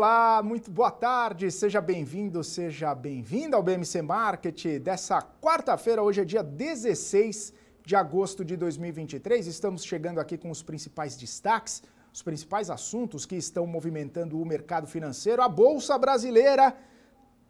Olá, muito boa tarde, seja bem-vindo, seja bem-vinda ao BMC Market dessa quarta-feira. Hoje é dia 16 de agosto de 2023, estamos chegando aqui com os principais destaques, os principais assuntos que estão movimentando o mercado financeiro. A Bolsa Brasileira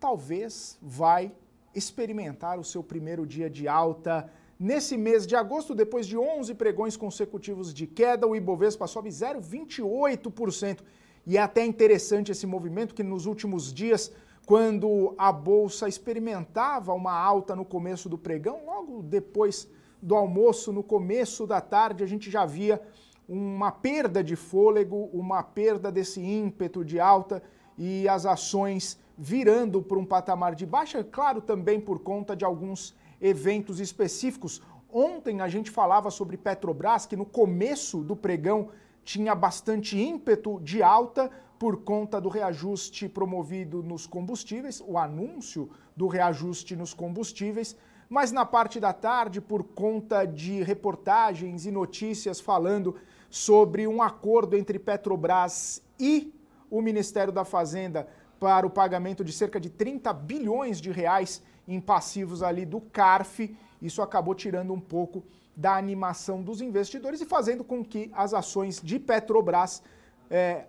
talvez vai experimentar o seu primeiro dia de alta nesse mês de agosto, depois de 11 pregões consecutivos de queda. O Ibovespa sobe 0,28%. E é até interessante esse movimento que nos últimos dias, quando a Bolsa experimentava uma alta no começo do pregão, logo depois do almoço, no começo da tarde, a gente já via uma perda de fôlego, uma perda desse ímpeto de alta e as ações virando para um patamar de baixa, claro, também por conta de alguns eventos específicos. Ontem a gente falava sobre Petrobras, que no começo do pregão tinha bastante ímpeto de alta por conta do reajuste promovido nos combustíveis, o anúncio do reajuste nos combustíveis, mas na parte da tarde, por conta de reportagens e notícias falando sobre um acordo entre Petrobras e o Ministério da Fazenda para o pagamento de cerca de 30 bilhões de reais em passivos ali do CARF, isso acabou tirando um pouco da animação dos investidores e fazendo com que as ações de Petrobras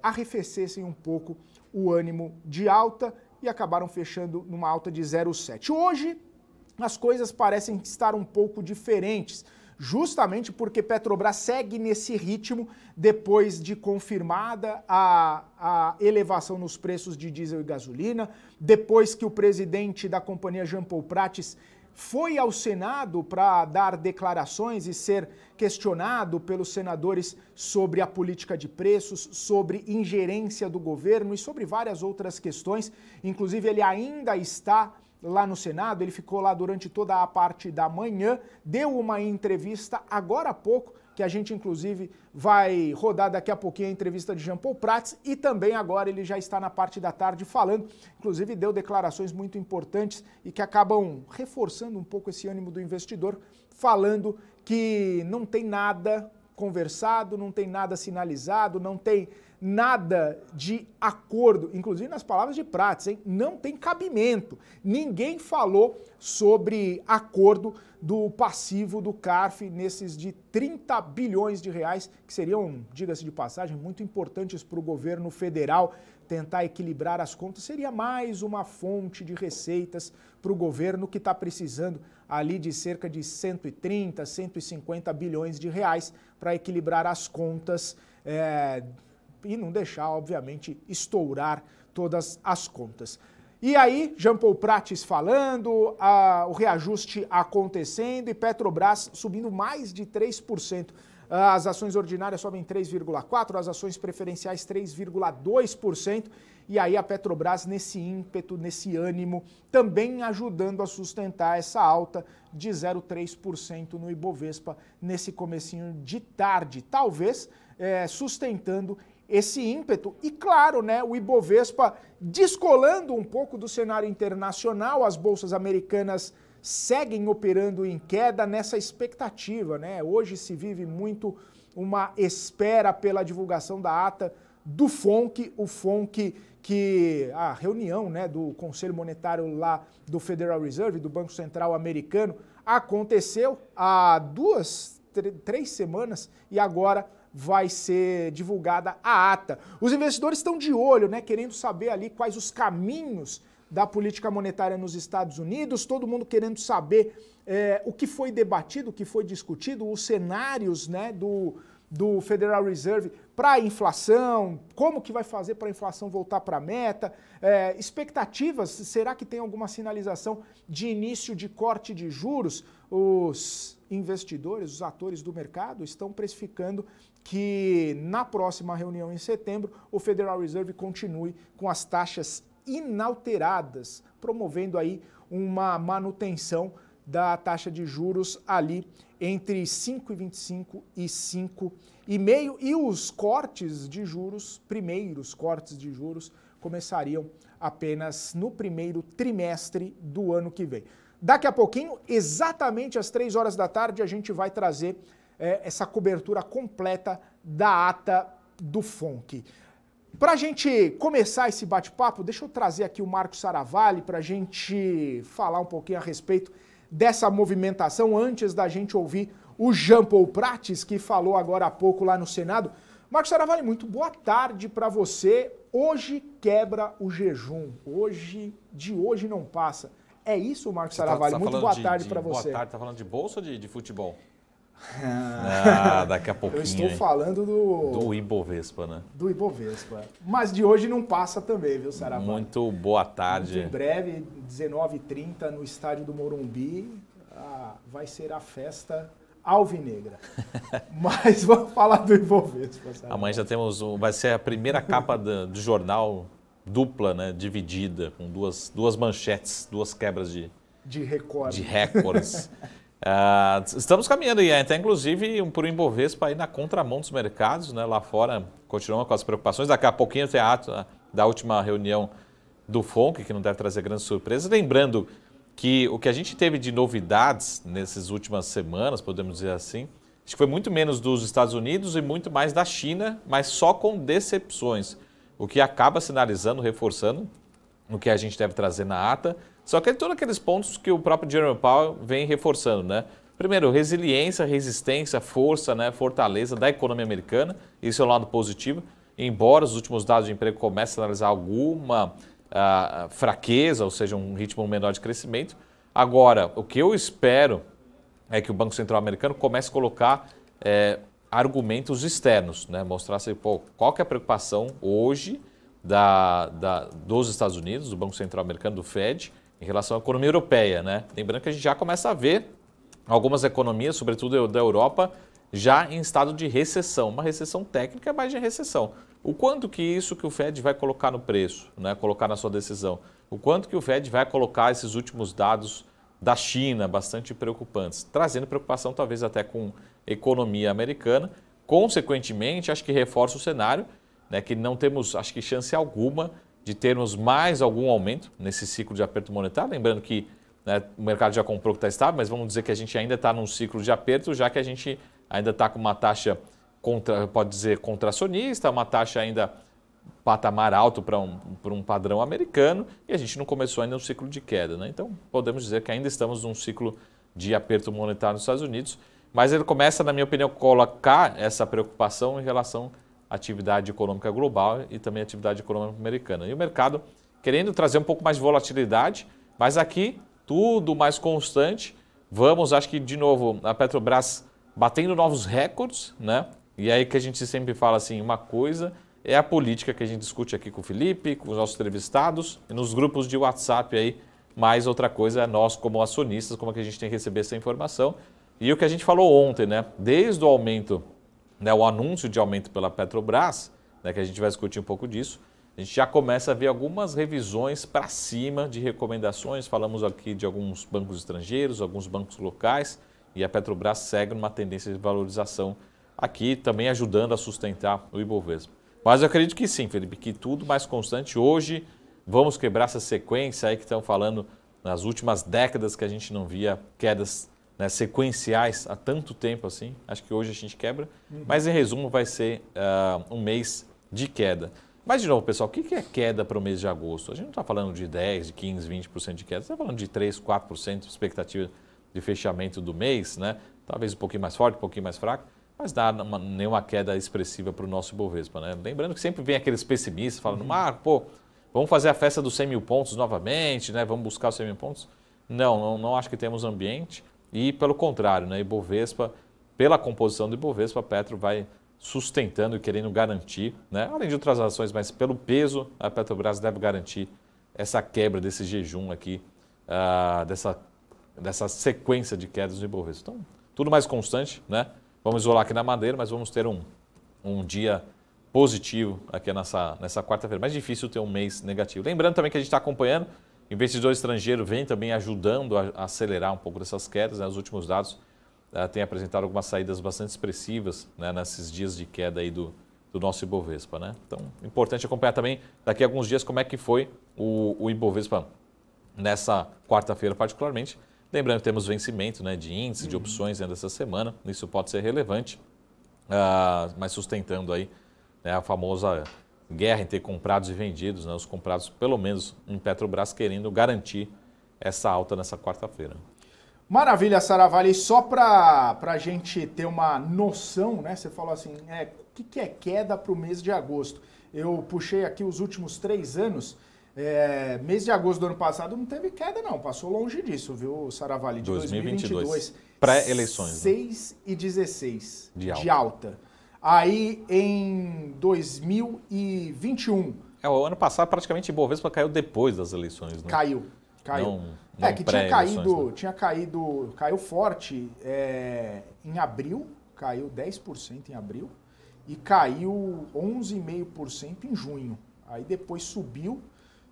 arrefecessem um pouco o ânimo de alta e acabaram fechando numa alta de 0,7. Hoje, as coisas parecem estar um pouco diferentes, justamente porque Petrobras segue nesse ritmo depois de confirmada a elevação nos preços de diesel e gasolina, depois que o presidente da companhia, Jean Paul Prates, foi ao Senado para dar declarações e ser questionado pelos senadores sobre a política de preços, sobre ingerência do governo e sobre várias outras questões. Inclusive, ele ainda está lá no Senado, ele ficou lá durante toda a parte da manhã, deu uma entrevista agora há pouco, que a gente inclusive vai rodar daqui a pouquinho a entrevista de Jean Paul Prates, e também agora ele já está na parte da tarde falando, inclusive deu declarações muito importantes e que acabam reforçando um pouco esse ânimo do investidor, falando que não tem nada conversado, não tem nada sinalizado, não tem nada de acordo, inclusive nas palavras de Prates, hein? Não tem cabimento. Ninguém falou sobre acordo do passivo do CARF nesses de 30 bilhões de reais, que seriam, diga-se de passagem, muito importantes para o governo federal tentar equilibrar as contas. Seria mais uma fonte de receitas para o governo que está precisando ali de cerca de 130, 150 bilhões de reais para equilibrar as contas e não deixar, obviamente, estourar todas as contas. E aí, Jean Paul Prates falando, o reajuste acontecendo e Petrobras subindo mais de 3%. As ações ordinárias sobem 3,4%, as ações preferenciais 3,2%. E aí a Petrobras nesse ímpeto, nesse ânimo, também ajudando a sustentar essa alta de 0,3% no Ibovespa nesse comecinho de tarde. Talvez sustentando esse ímpeto e, claro, né, o Ibovespa descolando um pouco do cenário internacional, as bolsas americanas seguem operando em queda nessa expectativa, né? Hoje se vive muito uma espera pela divulgação da ata do FONC, o FONC que a reunião, né, do Conselho Monetário lá do Federal Reserve, do Banco Central americano, aconteceu há 3 semanas e agora vai ser divulgada a ata. Os investidores estão de olho, né, querendo saber ali quais os caminhos da política monetária nos Estados Unidos, todo mundo querendo saber o que foi debatido, o que foi discutido, os cenários, né, do Federal Reserve para a inflação, como que vai fazer para a inflação voltar para a meta, expectativas, será que tem alguma sinalização de início de corte de juros? Os investidores, os atores do mercado estão precificando que na próxima reunião em setembro o Federal Reserve continue com as taxas inalteradas, promovendo aí uma manutenção da taxa de juros ali entre 5,25 e 5,5, e os cortes de juros, primeiros cortes de juros, começariam apenas no primeiro trimestre do ano que vem. Daqui a pouquinho, exatamente às 3 horas da tarde, a gente vai trazer essa cobertura completa da ata do FONC. Para a gente começar esse bate-papo, deixa eu trazer aqui o Marcos Saravalli para a gente falar um pouquinho a respeito dessa movimentação, antes da gente ouvir o Jean Paul Prates, que falou agora há pouco lá no Senado. Marcos Saravalli, muito boa tarde para você. Hoje quebra o jejum, de hoje não passa. É isso, Marcos Saravalli? Muito boa tarde para você. Boa tarde, tá falando de bolsa ou de futebol? Daqui a pouquinho. Eu estou falando do Ibovespa, né? Do Ibovespa. Mas de hoje não passa também, viu, Saravalli? Muito boa tarde. Muito em breve, 19h30, no estádio do Morumbi, vai ser a festa alvinegra. Mas vamos falar do Ibovespa, Saravalli. Amanhã já temos, vai ser a primeira capa do jornal dupla, né, dividida, com duas manchetes, duas quebras de recordes. Estamos caminhando e até inclusive por um Ibovespa aí na contramão dos mercados, né? Lá fora continuam com as preocupações. Daqui a pouquinho tem a ata da última reunião do FONC, que não deve trazer grandes surpresas. Lembrando que o que a gente teve de novidades nessas últimas semanas, podemos dizer assim, acho que foi muito menos dos Estados Unidos e muito mais da China, mas só com decepções, o que acaba sinalizando, reforçando o que a gente deve trazer na ata. Só que é todos aqueles pontos que o próprio Jerome Powell vem reforçando, né? Primeiro, resiliência, resistência, força, né? Fortaleza da economia americana. Isso é um lado positivo. Embora os últimos dados de emprego comecem a sinalizar alguma fraqueza, ou seja, um ritmo menor de crescimento. Agora, o que eu espero é que o Banco Central americano comece a colocar argumentos externos, né? Mostrar assim, qual que é a preocupação hoje dos Estados Unidos, do Banco Central americano, do Fed, em relação à economia europeia, né? Lembrando que a gente já começa a ver algumas economias, sobretudo da Europa, já em estado de recessão. Uma recessão técnica, mas de recessão. O quanto que isso que o Fed vai colocar no preço, né? Colocar na sua decisão. O quanto que o Fed vai colocar esses últimos dados da China, bastante preocupantes, trazendo preocupação talvez até com a economia americana. Consequentemente, acho que reforça o cenário, né? Que não temos, acho que, chance alguma de termos mais algum aumento nesse ciclo de aperto monetário. Lembrando que, né, o mercado já comprou que está estável, mas vamos dizer que a gente ainda está num ciclo de aperto, já que a gente ainda está com uma taxa, pode dizer, contracionista, uma taxa ainda patamar alto para um padrão americano, e a gente não começou ainda um ciclo de queda, né? Então, podemos dizer que ainda estamos num ciclo de aperto monetário nos Estados Unidos, mas ele começa, na minha opinião, a colocar essa preocupação em relação atividade econômica global e também atividade econômica americana. E o mercado querendo trazer um pouco mais de volatilidade, mas aqui tudo mais constante. Vamos, acho que de novo, a Petrobras batendo novos recordes, né? E aí que a gente sempre fala assim, uma coisa é a política que a gente discute aqui com o Felipe, com os nossos entrevistados e nos grupos de WhatsApp aí, mas outra coisa é nós como acionistas, como é que a gente tem que receber essa informação. E o que a gente falou ontem, né? Desde o aumento, né, o anúncio de aumento pela Petrobras, né, que a gente vai discutir um pouco disso, a gente já começa a ver algumas revisões para cima de recomendações. Falamos aqui de alguns bancos estrangeiros, alguns bancos locais, e a Petrobras segue numa tendência de valorização aqui, também ajudando a sustentar o Ibovespa. Mas eu acredito que sim, Felipe, que tudo mais constante. Hoje vamos quebrar essa sequência aí que estão falando nas últimas décadas que a gente não via quedas, né, sequenciais há tanto tempo assim. Acho que hoje a gente quebra, mas em resumo vai ser um mês de queda. Mas de novo, pessoal, o que é queda para o mês de agosto? A gente não está falando de 10%, de 15%, 20% de queda, está falando de 3%, 4% de expectativa de fechamento do mês, né? Talvez um pouquinho mais forte, um pouquinho mais fraco, mas dá nenhuma queda expressiva para o nosso Ibovespa, né? Lembrando que sempre vem aqueles pessimistas falando, Marco, vamos fazer a festa dos 100 mil pontos novamente, né? Vamos buscar os 100 mil pontos. Não acho que temos ambiente. E pelo contrário, né, Ibovespa, pela composição do Ibovespa, a Petro vai sustentando e querendo garantir, né, além de outras ações, mas pelo peso, a Petrobras deve garantir essa quebra desse jejum aqui, dessa sequência de quedas do Ibovespa. Então, tudo mais constante, né? Vamos isolar aqui na madeira, mas vamos ter um dia positivo aqui nessa quarta-feira. Mais difícil ter um mês negativo. Lembrando também que a gente está acompanhando, investidor estrangeiro vem também ajudando a acelerar um pouco dessas quedas, né? Os últimos dados têm apresentado algumas saídas bastante expressivas, né, nesses dias de queda aí do nosso Ibovespa, né? Então, importante acompanhar também daqui a alguns dias como é que foi o Ibovespa nessa quarta-feira particularmente. Lembrando que temos vencimento, né, de índices, de opções ainda essa semana, isso pode ser relevante, mas sustentando aí, né, a famosa guerra entre comprados e vendidos, né? Os comprados, pelo menos em Petrobras, querendo garantir essa alta nessa quarta-feira. Maravilha, Saravalli. Só para a gente ter uma noção, né? Você falou assim, o que é queda para o mês de agosto? Eu puxei aqui os últimos 3 anos. Mês de agosto do ano passado não teve queda, não. Passou longe disso, viu, Saravalli? De 2022. Pré-eleições. 6,16 de alta. Aí em 2021. O ano passado praticamente Ibovespa caiu depois das eleições, né? Caiu. Não que caiu forte em abril, caiu 10% em abril e caiu 11,5% em junho. Aí depois subiu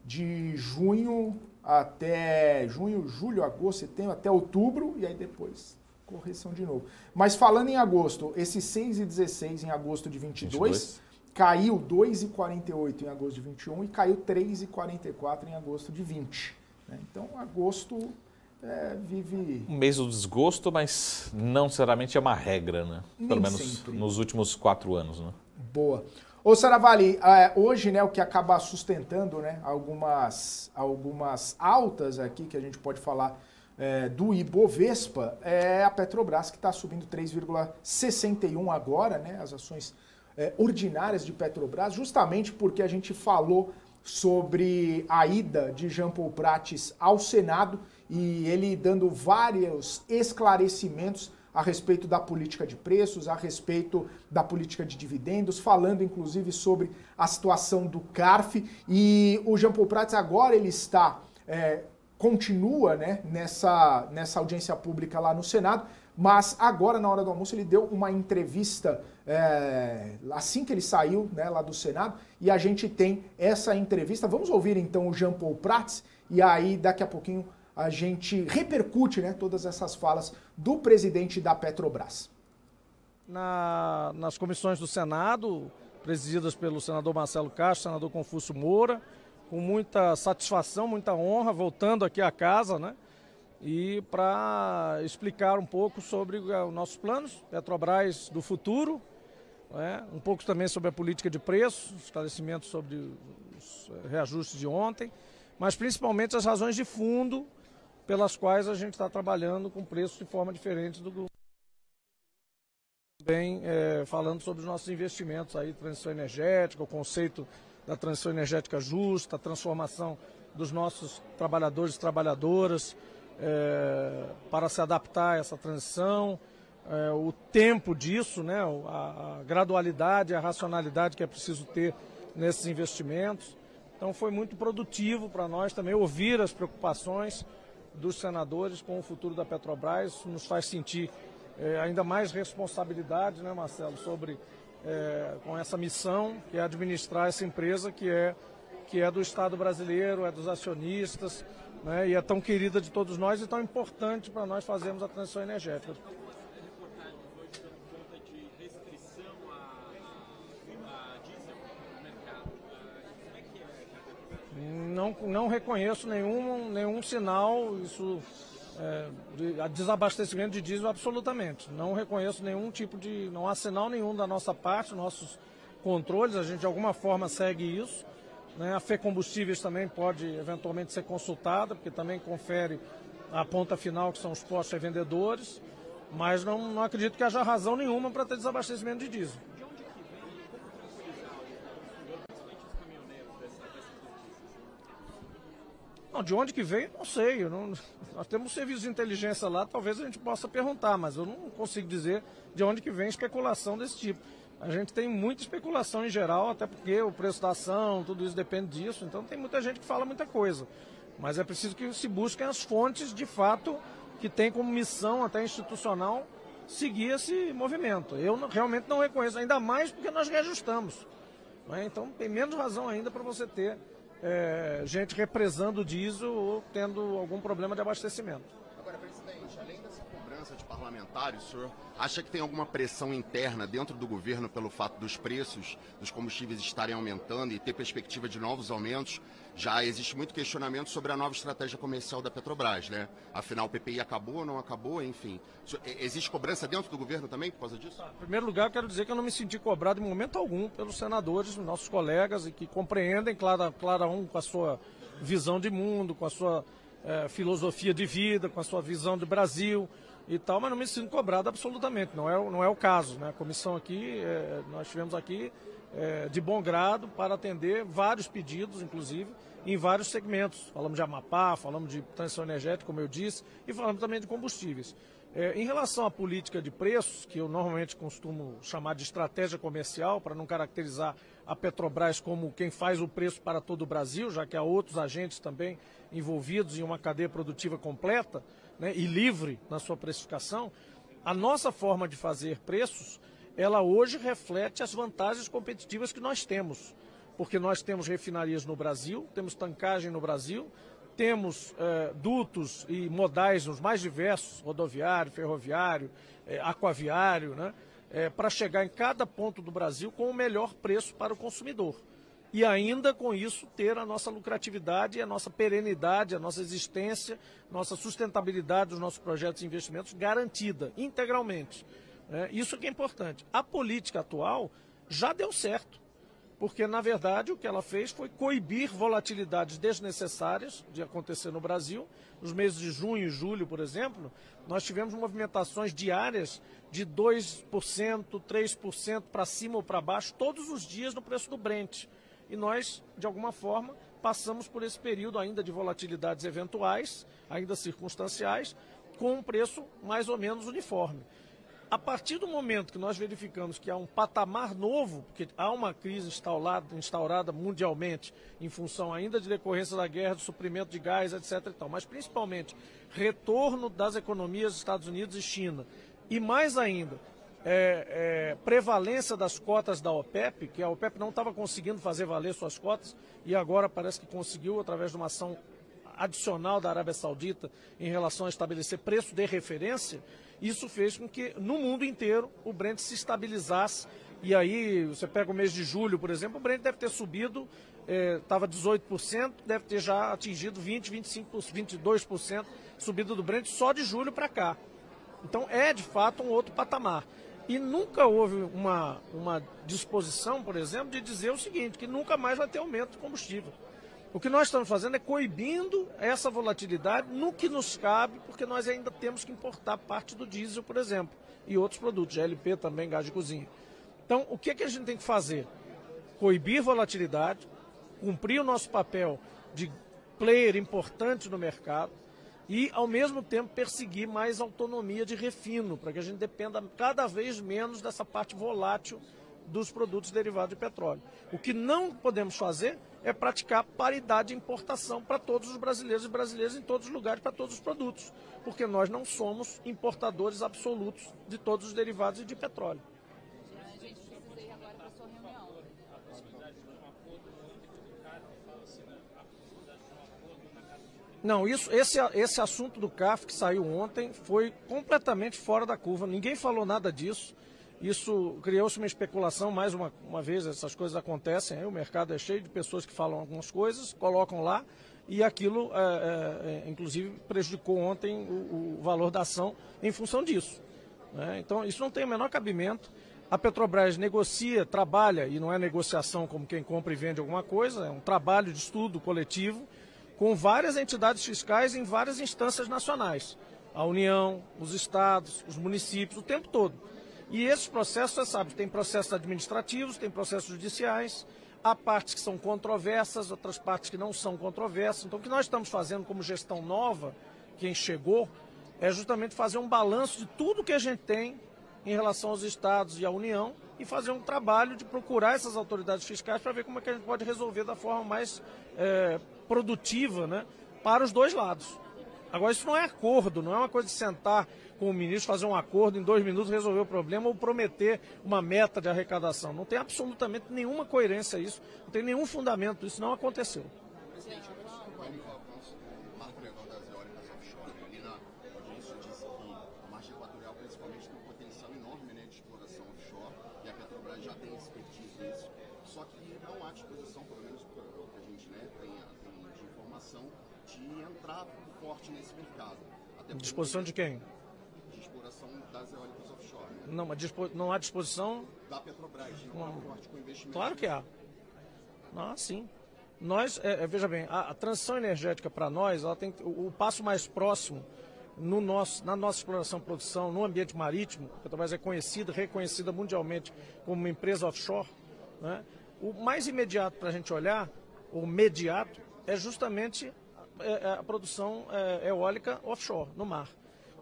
de junho até julho, agosto, setembro, até outubro e aí depois correção de novo. Mas falando em agosto, esse 6,16 em agosto de 22 caiu 2,48 em agosto de 21 e caiu 3,44 em agosto de 20. Então, agosto vive... Um mês do desgosto, mas não necessariamente é uma regra, né? Pelo menos sempre. Nos últimos 4 anos, né? Boa. Ô, Saravalli, hoje, né, o que acaba sustentando, né, algumas altas aqui que a gente pode falar do Ibovespa é a Petrobras, que está subindo 3,61 agora, né? As ações ordinárias de Petrobras, justamente porque a gente falou sobre a ida de Jean Paul Prates ao Senado e ele dando vários esclarecimentos a respeito da política de preços, a respeito da política de dividendos, falando inclusive sobre a situação do CARF. E o Jean Paul Prates agora ele continua, né, nessa audiência pública lá no Senado, mas agora na hora do almoço ele deu uma entrevista assim que ele saiu, né, lá do Senado, e a gente tem essa entrevista. Vamos ouvir então o Jean Paul Prates e aí daqui a pouquinho a gente repercute, né, todas essas falas do presidente da Petrobras. Nas comissões do Senado, presididas pelo senador Marcelo Castro, senador Confúcio Moura, com muita satisfação, muita honra, voltando aqui à casa, né? E para explicar um pouco sobre os nossos planos, Petrobras do futuro, né? Um pouco também sobre a política de preços, esclarecimentos sobre os reajustes de ontem, mas principalmente as razões de fundo pelas quais a gente está trabalhando com preços de forma diferente do grupo. Também falando sobre os nossos investimentos aí, transição energética, o conceito da transição energética justa, a transformação dos nossos trabalhadores e trabalhadoras para se adaptar a essa transição, o tempo disso, né, a gradualidade, a racionalidade que é preciso ter nesses investimentos. Então foi muito produtivo para nós também ouvir as preocupações dos senadores com o futuro da Petrobras. Isso nos faz sentir ainda mais responsabilidade, né, Marcelo, sobre com essa missão que é administrar essa empresa que é do Estado brasileiro, é dos acionistas, né, e é tão querida de todos nós e tão importante para nós fazermos a transição energética. Não reconheço nenhum sinal, de desabastecimento de diesel absolutamente. Não reconheço nenhum tipo de... Não há sinal nenhum da nossa parte, nossos controles, a gente de alguma forma segue isso, né? A FECombustíveis também pode eventualmente ser consultada, porque também confere a ponta final, que são os postos revendedores, mas não acredito que haja razão nenhuma para ter desabastecimento de diesel. Não, de onde que veio, não sei. Nós temos um serviço de inteligência lá, talvez a gente possa perguntar, mas eu não consigo dizer de onde que vem especulação desse tipo. A gente tem muita especulação em geral, até porque o preço da ação, tudo isso depende disso, então tem muita gente que fala muita coisa. Mas é preciso que se busquem as fontes, de fato, que tem como missão até institucional seguir esse movimento. Eu realmente não reconheço, ainda mais porque nós reajustamos, né? Então tem menos razão ainda para você ter gente represando o diesel ou tendo algum problema de abastecimento. Agora, presidente, além dessa cobrança presença de parlamentares, o senhor acha que tem alguma pressão interna dentro do governo pelo fato dos preços dos combustíveis estarem aumentando e ter perspectiva de novos aumentos? Já existe muito questionamento sobre a nova estratégia comercial da Petrobras, né? Afinal, o PPI acabou ou não acabou, enfim. Existe cobrança dentro do governo também por causa disso? Em primeiro lugar, eu quero dizer que eu não me senti cobrado em momento algum pelos senadores, nossos colegas, e que compreendem, claro, um com a sua visão de mundo, com a sua filosofia de vida, com a sua visão de Brasil e tal, mas não me sinto cobrado absolutamente, não é o caso, né? A comissão aqui, nós tivemos aqui de bom grado para atender vários pedidos, inclusive, em vários segmentos. Falamos de Amapá, falamos de transição energética, como eu disse, e falamos também de combustíveis. Em relação à política de preços, que eu normalmente costumo chamar de estratégia comercial, para não caracterizar a Petrobras como quem faz o preço para todo o Brasil, já que há outros agentes também envolvidos em uma cadeia produtiva completa, né, e livre na sua precificação, a nossa forma de fazer preços, ela hoje reflete as vantagens competitivas que nós temos. Porque nós temos refinarias no Brasil, temos tancagem no Brasil, temos dutos e modais os mais diversos, rodoviário, ferroviário, aquaviário, né, para chegar em cada ponto do Brasil com o melhor preço para o consumidor. E ainda com isso ter a nossa lucratividade, a nossa perenidade, a nossa existência, nossa sustentabilidade dos nossos projetos e investimentos garantida integralmente. Isso que é importante. A política atual já deu certo. Porque, na verdade, o que ela fez foi coibir volatilidades desnecessárias de acontecer no Brasil. Nos meses de junho e julho, por exemplo, nós tivemos movimentações diárias de 2%, 3% para cima ou para baixo, todos os dias no preço do Brent. E nós, de alguma forma, passamos por esse período ainda de volatilidades eventuais, ainda circunstanciais, com um preço mais ou menos uniforme. A partir do momento que nós verificamos que há um patamar novo, porque há uma crise instaurada mundialmente em função ainda de decorrência da guerra, do suprimento de gás, etc. e tal, mas principalmente retorno das economias dos Estados Unidos e China, e mais ainda, prevalência das cotas da OPEP, que a OPEP não estava conseguindo fazer valer suas cotas, e agora parece que conseguiu através de uma ação adicional da Arábia Saudita em relação a estabelecer preço de referência. Isso fez com que, no mundo inteiro, o Brent se estabilizasse. E aí, você pega o mês de julho, por exemplo, o Brent deve ter subido, estava 18%, deve ter já atingido 20%, 25%, 22% subida do Brent só de julho para cá. Então, é, de fato, um outro patamar. E nunca houve uma disposição, por exemplo, de dizer o seguinte, que nunca mais vai ter aumento de combustível. O que nós estamos fazendo é coibindo essa volatilidade no que nos cabe, porque nós ainda temos que importar parte do diesel, por exemplo, e outros produtos, GLP também, gás de cozinha. Então, o que é que a gente tem que fazer? Coibir volatilidade, cumprir o nosso papel de player importante no mercado e, ao mesmo tempo, perseguir mais autonomia de refino, para que a gente dependa cada vez menos dessa parte volátil dos produtos derivados de petróleo. O que não podemos fazer é praticar paridade de importação para todos os brasileiros e brasileiras em todos os lugares, para todos os produtos, porque nós não somos importadores absolutos de todos os derivados e de petróleo. A gente precisa ir agora para a sua reunião. Não, esse assunto do CAF que saiu ontem foi completamente fora da curva, ninguém falou nada disso. Isso criou-se uma especulação, mais uma vez, essas coisas acontecem, o mercado é cheio de pessoas que falam algumas coisas, colocam lá, e aquilo, inclusive, prejudicou ontem o valor da ação em função disso. Né? Então, isso não tem o menor cabimento. A Petrobras negocia, trabalha, e não é negociação como quem compra e vende alguma coisa, é um trabalho de estudo coletivo com várias entidades fiscais em várias instâncias nacionais. A União, os estados, os municípios, o tempo todo. E esses processos, você sabe, tem processos administrativos, tem processos judiciais, há partes que são controversas, outras partes que não são controversas. Então, o que nós estamos fazendo como gestão nova, quem chegou, é justamente fazer um balanço de tudo que a gente tem em relação aos estados e à União e fazer um trabalho de procurar essas autoridades fiscais para ver como é que a gente pode resolver da forma mais produtiva, né, para os dois lados. Agora, isso não é acordo, não é uma coisa de sentar com o ministro, fazer um acordo em 2 minutos, resolver o problema ou prometer uma meta de arrecadação. Não tem absolutamente nenhuma coerência isso, não tem nenhum fundamento, isso não aconteceu. Presidente, Marco Legal das eólicas offshore, ali na audiência disse que a margem enorme, né, de exploração offshore, e a Petrobras já tem expertise nisso, só que não há disposição, pelo menos pelo que a gente, né, tem de informação, de entrar forte nesse mercado. Até Disposição de quem? De exploração das eólicas offshore. Né? Não, mas não há disposição... Da Petrobras, de entrar forte com investimento. Claro que há. Ah, sim. Nós, veja bem, a transição energética para nós, ela tem o passo mais próximo na nossa exploração e produção, no ambiente marítimo. A Petrobras é reconhecida mundialmente como uma empresa offshore, né? O mais imediato para a gente olhar, o mediato, é justamente a produção eólica offshore, no mar.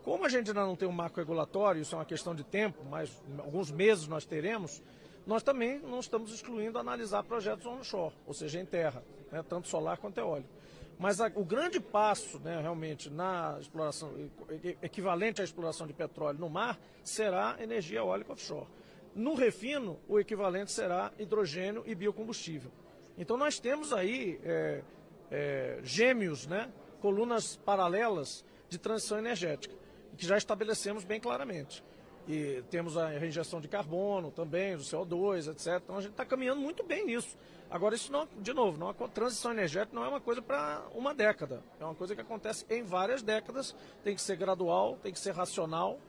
Como a gente ainda não tem um marco regulatório, isso é uma questão de tempo, mas alguns meses nós teremos, nós também não estamos excluindo analisar projetos onshore, ou seja, em terra, né, tanto solar quanto eólico. Mas o grande passo, né, realmente, na exploração, equivalente à exploração de petróleo no mar, será energia eólica offshore. No refino, o equivalente será hidrogênio e biocombustível. Então nós temos aí gêmeos, né, colunas paralelas de transição energética, que já estabelecemos bem claramente. E temos a reinjeção de carbono também, do CO2, etc. Então a gente está caminhando muito bem nisso. Agora, isso não, de novo, não, a transição energética não é uma coisa para uma década. É uma coisa que acontece em várias décadas, tem que ser gradual, tem que ser racional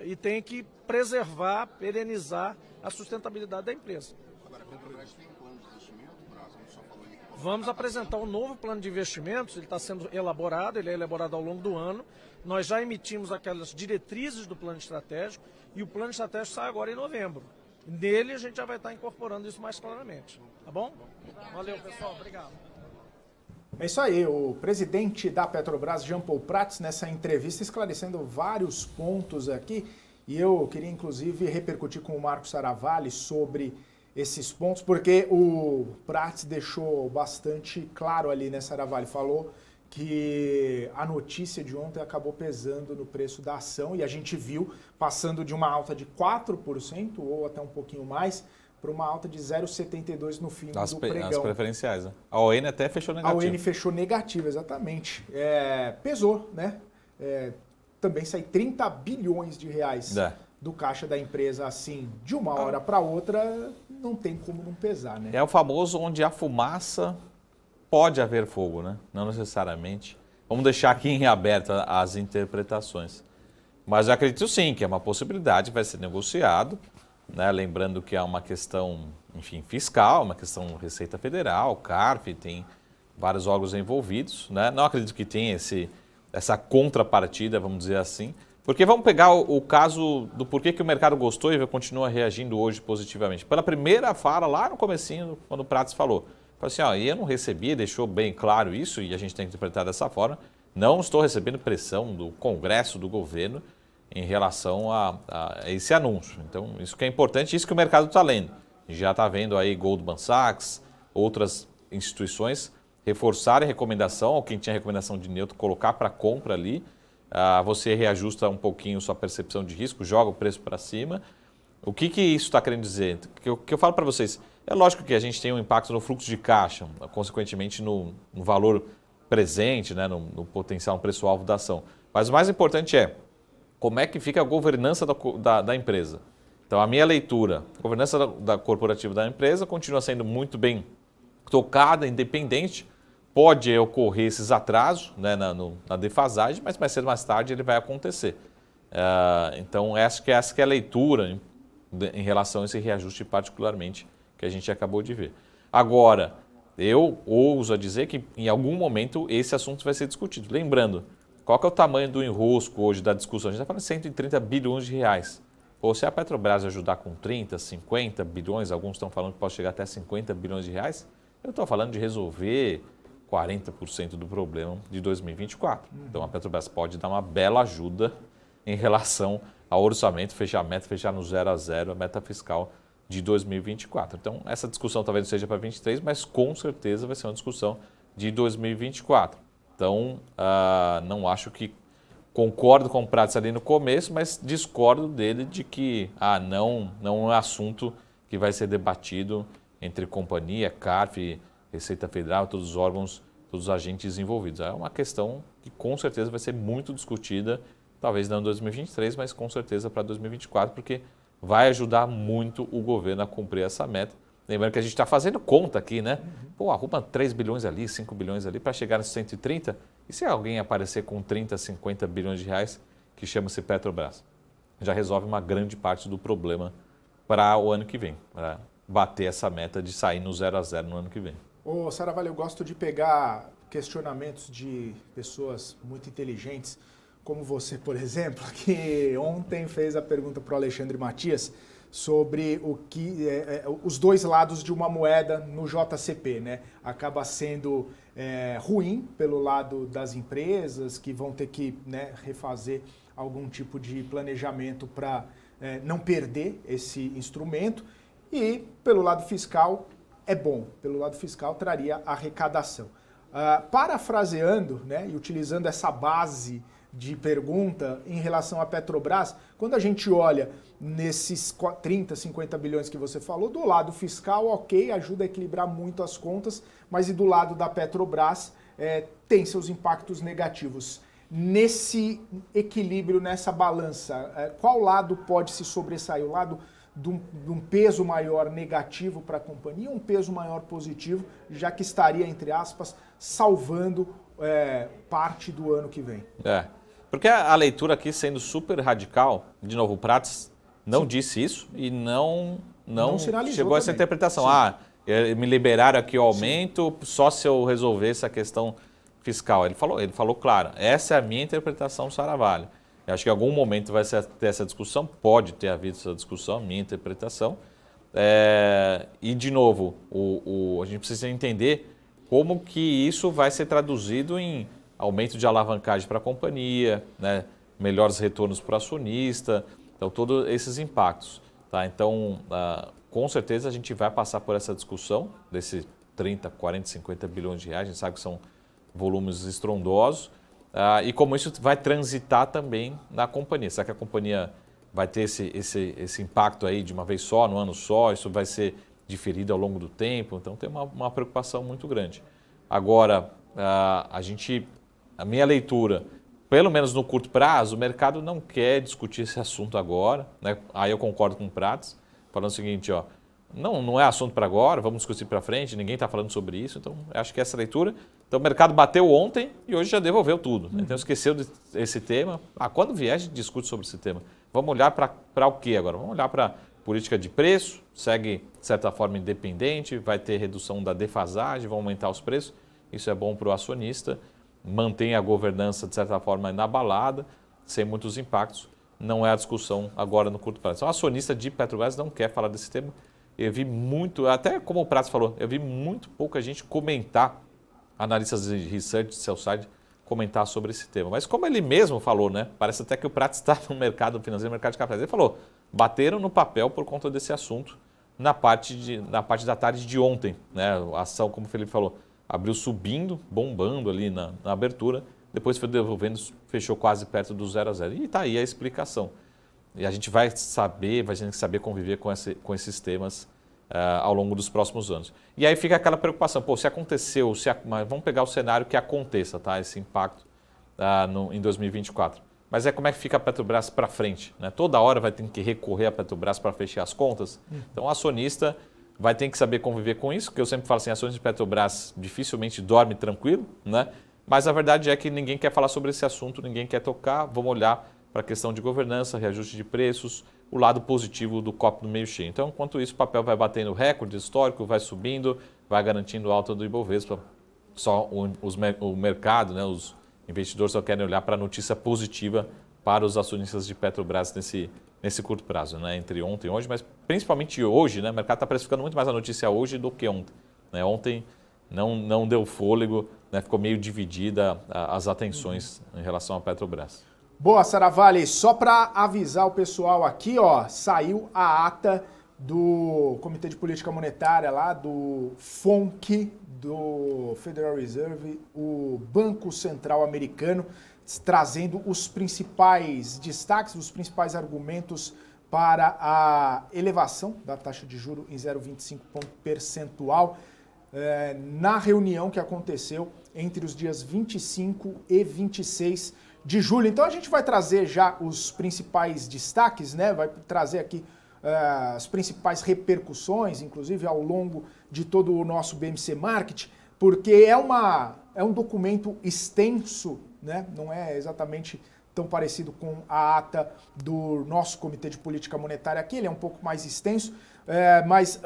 e tem que preservar, perenizar a sustentabilidade da empresa. Agora, a Petrobras tem plano de investimento, Brasil? Só falou aí que Vamos apresentar um novo plano de investimentos, ele está sendo elaborado, ele é elaborado ao longo do ano. Nós já emitimos aquelas diretrizes do plano estratégico e o plano estratégico sai agora em novembro. Nele a gente já vai estar incorporando isso mais claramente. Tá bom? Valeu, pessoal. Obrigado. É isso aí, o presidente da Petrobras, Jean Paul Prats, nessa entrevista esclarecendo vários pontos aqui. E eu queria, inclusive, repercutir com o Marco Saravalli sobre esses pontos, porque o Prats deixou bastante claro ali, né, Saravalli? Falou que a notícia de ontem acabou pesando no preço da ação e a gente viu passando de uma alta de 4% ou até um pouquinho mais para uma alta de 0,72 no fim do pregão. As preferenciais, né? A ON até fechou negativo. A ON fechou negativo, exatamente. Pesou, né? Também sai 30 bilhões de reais do caixa da empresa, assim, de uma hora para outra, não tem como não pesar, né? É o famoso onde há fumaça, pode haver fogo, né? Não necessariamente. Vamos deixar aqui em aberto as interpretações. Mas eu acredito sim que é uma possibilidade, vai ser negociado, né? Lembrando que é uma questão, enfim, fiscal, uma questão Receita Federal, CARF, tem vários órgãos envolvidos, né? Não acredito que tenha essa contrapartida, vamos dizer assim, porque vamos pegar o caso do porquê que o mercado gostou e continua reagindo hoje positivamente. Pela primeira fala, lá no comecinho, quando o Prats falou assim, ó, eu não recebi, deixou bem claro isso, e a gente tem que interpretar dessa forma, não estou recebendo pressão do Congresso, do governo, em relação a esse anúncio. Então, isso que é importante, isso que o mercado está lendo. Já está vendo aí Goldman Sachs, outras instituições reforçarem a recomendação, ou quem tinha recomendação de neutro, colocar para compra ali, você reajusta um pouquinho sua percepção de risco, joga o preço para cima. O que isso está querendo dizer? O que eu falo para vocês, é lógico que a gente tem um impacto no fluxo de caixa, consequentemente no valor presente, né, no potencial, no preço-alvo da ação. Mas o mais importante é como é que fica a governança da empresa. Então, a minha leitura, a governança da corporativa da empresa continua sendo muito bem tocada, independente. Pode ocorrer esses atrasos, né, na defasagem, mas mais cedo ou mais tarde ele vai acontecer. Então, essa que é a leitura em relação a esse reajuste particularmente que a gente acabou de ver. Agora, eu ouso a dizer que em algum momento esse assunto vai ser discutido. Lembrando, qual que é o tamanho do enrosco hoje da discussão? A gente está falando de 130 bilhões de reais. Ou se a Petrobras ajudar com 30, 50 bilhões, alguns estão falando que pode chegar até 50 bilhões de reais, eu estou falando de resolver 40% do problema de 2024. Então a Petrobras pode dar uma bela ajuda em relação ao orçamento, fechar a meta, fechar no 0 a 0 a meta fiscal de 2024. Então essa discussão talvez não seja para 2023, mas com certeza vai ser uma discussão de 2024. Então não acho que concordo com o Prats ali no começo, mas discordo dele de que não é um assunto que vai ser debatido entre companhia, CARF, Receita Federal, todos os órgãos, todos os agentes envolvidos. É uma questão que com certeza vai ser muito discutida talvez não em 2023, mas com certeza para 2024, porque vai ajudar muito o governo a cumprir essa meta. Lembrando que a gente está fazendo conta aqui, né? Pô, arruma 3 bilhões ali, 5 bilhões ali para chegar nos 130. E se alguém aparecer com 30, 50 bilhões de reais, que chama-se Petrobras? Já resolve uma grande parte do problema para o ano que vem, para bater essa meta de sair no 0 a 0 no ano que vem. Ô, Saravalho, eu gosto de pegar questionamentos de pessoas muito inteligentes, como você, por exemplo, que ontem fez a pergunta para o Alexandre Matias sobre o que os dois lados de uma moeda no JCP, né? Acaba sendo ruim pelo lado das empresas que vão ter que, né, refazer algum tipo de planejamento para não perder esse instrumento, e pelo lado fiscal é bom, pelo lado fiscal traria arrecadação. Parafraseando, né, e utilizando essa base de pergunta em relação à Petrobras, quando a gente olha nesses 30, 50 bilhões que você falou, do lado fiscal, ok, ajuda a equilibrar muito as contas, mas e do lado da Petrobras tem seus impactos negativos. Nesse equilíbrio, nessa balança, qual lado pode se sobressair? O lado de um peso maior negativo para a companhia, um peso maior positivo, já que estaria, entre aspas, salvando parte do ano que vem? Porque a leitura aqui, sendo super radical, de novo, o Prats não Sim. disse isso e não chegou a essa interpretação. Sim. Me liberaram aqui o aumento Sim. só se eu resolver essa questão fiscal. Ele falou claro, essa é a minha interpretação, Saravalho. Eu acho que em algum momento vai ter essa discussão, pode ter havido essa discussão, minha interpretação. E, de novo, a gente precisa entender como que isso vai ser traduzido em aumento de alavancagem para a companhia, né? Melhores retornos para o acionista, então todos esses impactos. Tá? Então, com certeza a gente vai passar por essa discussão desses 30, 40, 50 bilhões de reais, a gente sabe que são volumes estrondosos, e como isso vai transitar também na companhia. Será que a companhia vai ter esse impacto aí de uma vez só, no ano só, isso vai ser diferido ao longo do tempo? Então tem uma preocupação muito grande. Agora, a minha leitura, pelo menos no curto prazo, o mercado não quer discutir esse assunto agora, né? Aí eu concordo com o Prats, falando o seguinte, não é assunto para agora, vamos discutir para frente, ninguém está falando sobre isso, então acho que essa leitura. Então o mercado bateu ontem e hoje já devolveu tudo, né? Então esqueceu desse tema. Quando vier a gente discute sobre esse tema. Vamos olhar para o que agora? Vamos olhar para política de preço, segue de certa forma independente, vai ter redução da defasagem, vão aumentar os preços, isso é bom para o acionista, mantém a governança de certa forma inabalada, sem muitos impactos, não é a discussão agora no curto prazo. Então o acionista de Petrobras não quer falar desse tema. Eu vi muito, até como o Prats falou, eu vi muito pouca gente comentar, analistas de research, de sell-side, comentar sobre esse tema. Mas como ele mesmo falou, né? Parece até que o Prats está no mercado financeiro, no mercado de capitais. Ele falou, bateram no papel por conta desse assunto na parte da tarde de ontem, né? A ação, como o Felipe falou, abriu subindo, bombando ali na abertura, depois foi devolvendo, fechou quase perto do 0 a 0. E está aí a explicação. E a gente vai ter que saber conviver com esses temas ao longo dos próximos anos. E aí fica aquela preocupação, se aconteceu, mas vamos pegar o cenário que aconteça, tá? Esse impacto em 2024. Mas como é que fica a Petrobras para frente? Né? Toda hora vai ter que recorrer a Petrobras para fechar as contas. Então o acionista vai ter que saber conviver com isso, porque eu sempre falo assim, ações de Petrobras dificilmente dorme tranquilo, né? Mas a verdade é que ninguém quer falar sobre esse assunto, ninguém quer tocar, vamos olhar para a questão de governança, reajuste de preços, o lado positivo do copo do meio cheio. Então, enquanto isso, o papel vai batendo recorde histórico, vai subindo, vai garantindo alta do Ibovespa. Só o mercado, né, os investidores só querem olhar para a notícia positiva para os acionistas de Petrobras nesse curto prazo, né, entre ontem e hoje, mas principalmente hoje, né, o mercado está precificando muito mais a notícia hoje do que ontem. Né? Ontem não deu fôlego, né, ficou meio dividida as atenções em relação à Petrobras. Boa, Saravalho, só para avisar o pessoal aqui, saiu a ata do Comitê de Política Monetária lá, do FONC, do Federal Reserve, o Banco Central Americano, trazendo os principais destaques, os principais argumentos para a elevação da taxa de juros em 0,25 ponto percentual na reunião que aconteceu entre os dias 25 e 26 de julho. Então a gente vai trazer já os principais destaques, né? Vai trazer aqui as principais repercussões, inclusive ao longo de todo o nosso BMC Market, porque é um documento extenso, né? Não é exatamente tão parecido com a ata do nosso Comitê de Política Monetária aqui, ele é um pouco mais extenso, mas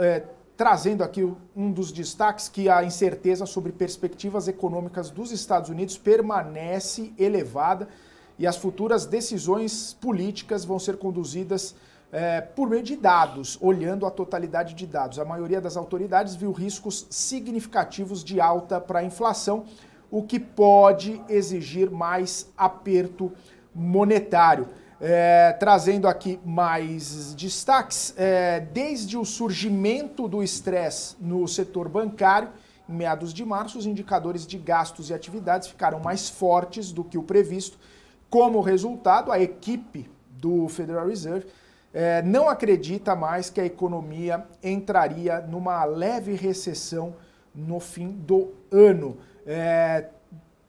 trazendo aqui um dos destaques, que a incerteza sobre perspectivas econômicas dos Estados Unidos permanece elevada e as futuras decisões políticas vão ser conduzidas por meio de dados, olhando a totalidade de dados. A maioria das autoridades viu riscos significativos de alta para a inflação, o que pode exigir mais aperto monetário. Trazendo aqui mais destaques, desde o surgimento do estresse no setor bancário, em meados de março, os indicadores de gastos e atividades ficaram mais fortes do que o previsto. Como resultado, a equipe do Federal Reserve não acredita mais que a economia entraria numa leve recessão no fim do ano.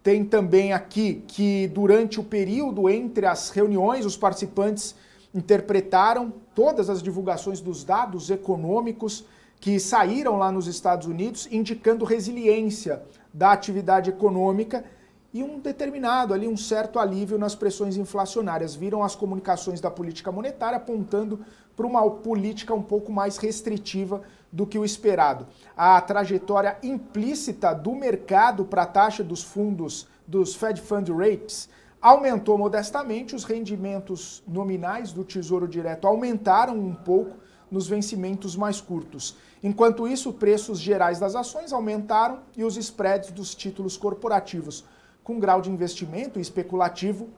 Tem também aqui que durante o período entre as reuniões, os participantes interpretaram todas as divulgações dos dados econômicos que saíram lá nos Estados Unidos, indicando resiliência da atividade econômica e um certo alívio nas pressões inflacionárias. Viram as comunicações da política monetária apontando para uma política um pouco mais restritiva do que o esperado. A trajetória implícita do mercado para a taxa dos fundos dos Fed Fund Rates aumentou modestamente, os rendimentos nominais do Tesouro Direto aumentaram um pouco nos vencimentos mais curtos. Enquanto isso, preços gerais das ações aumentaram e os spreads dos títulos corporativos com grau de investimento especulativo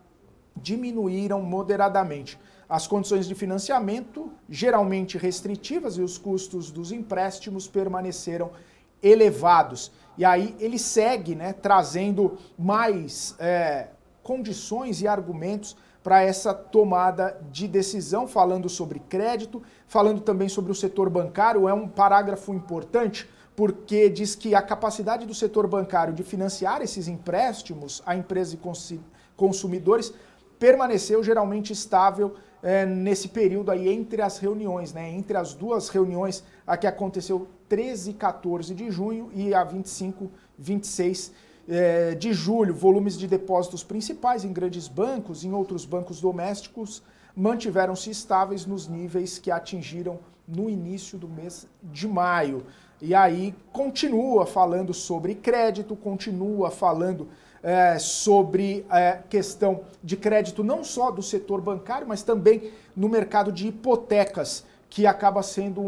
diminuíram moderadamente. As condições de financiamento, geralmente restritivas, e os custos dos empréstimos permaneceram elevados. E aí ele segue, né, trazendo mais condições e argumentos para essa tomada de decisão, falando sobre crédito, falando também sobre o setor bancário. É um parágrafo importante, porque diz que a capacidade do setor bancário de financiar esses empréstimos a empresas e consumidores permaneceu geralmente estável nesse período aí entre as reuniões, né? Entre as duas reuniões, a que aconteceu 13 e 14 de junho e a 25, 26 de julho. Volumes de depósitos principais em grandes bancos, em outros bancos domésticos, mantiveram-se estáveis nos níveis que atingiram no início do mês de maio. E aí continua falando sobre crédito, continua falando sobre a questão de crédito não só do setor bancário, mas também no mercado de hipotecas, que acaba sendo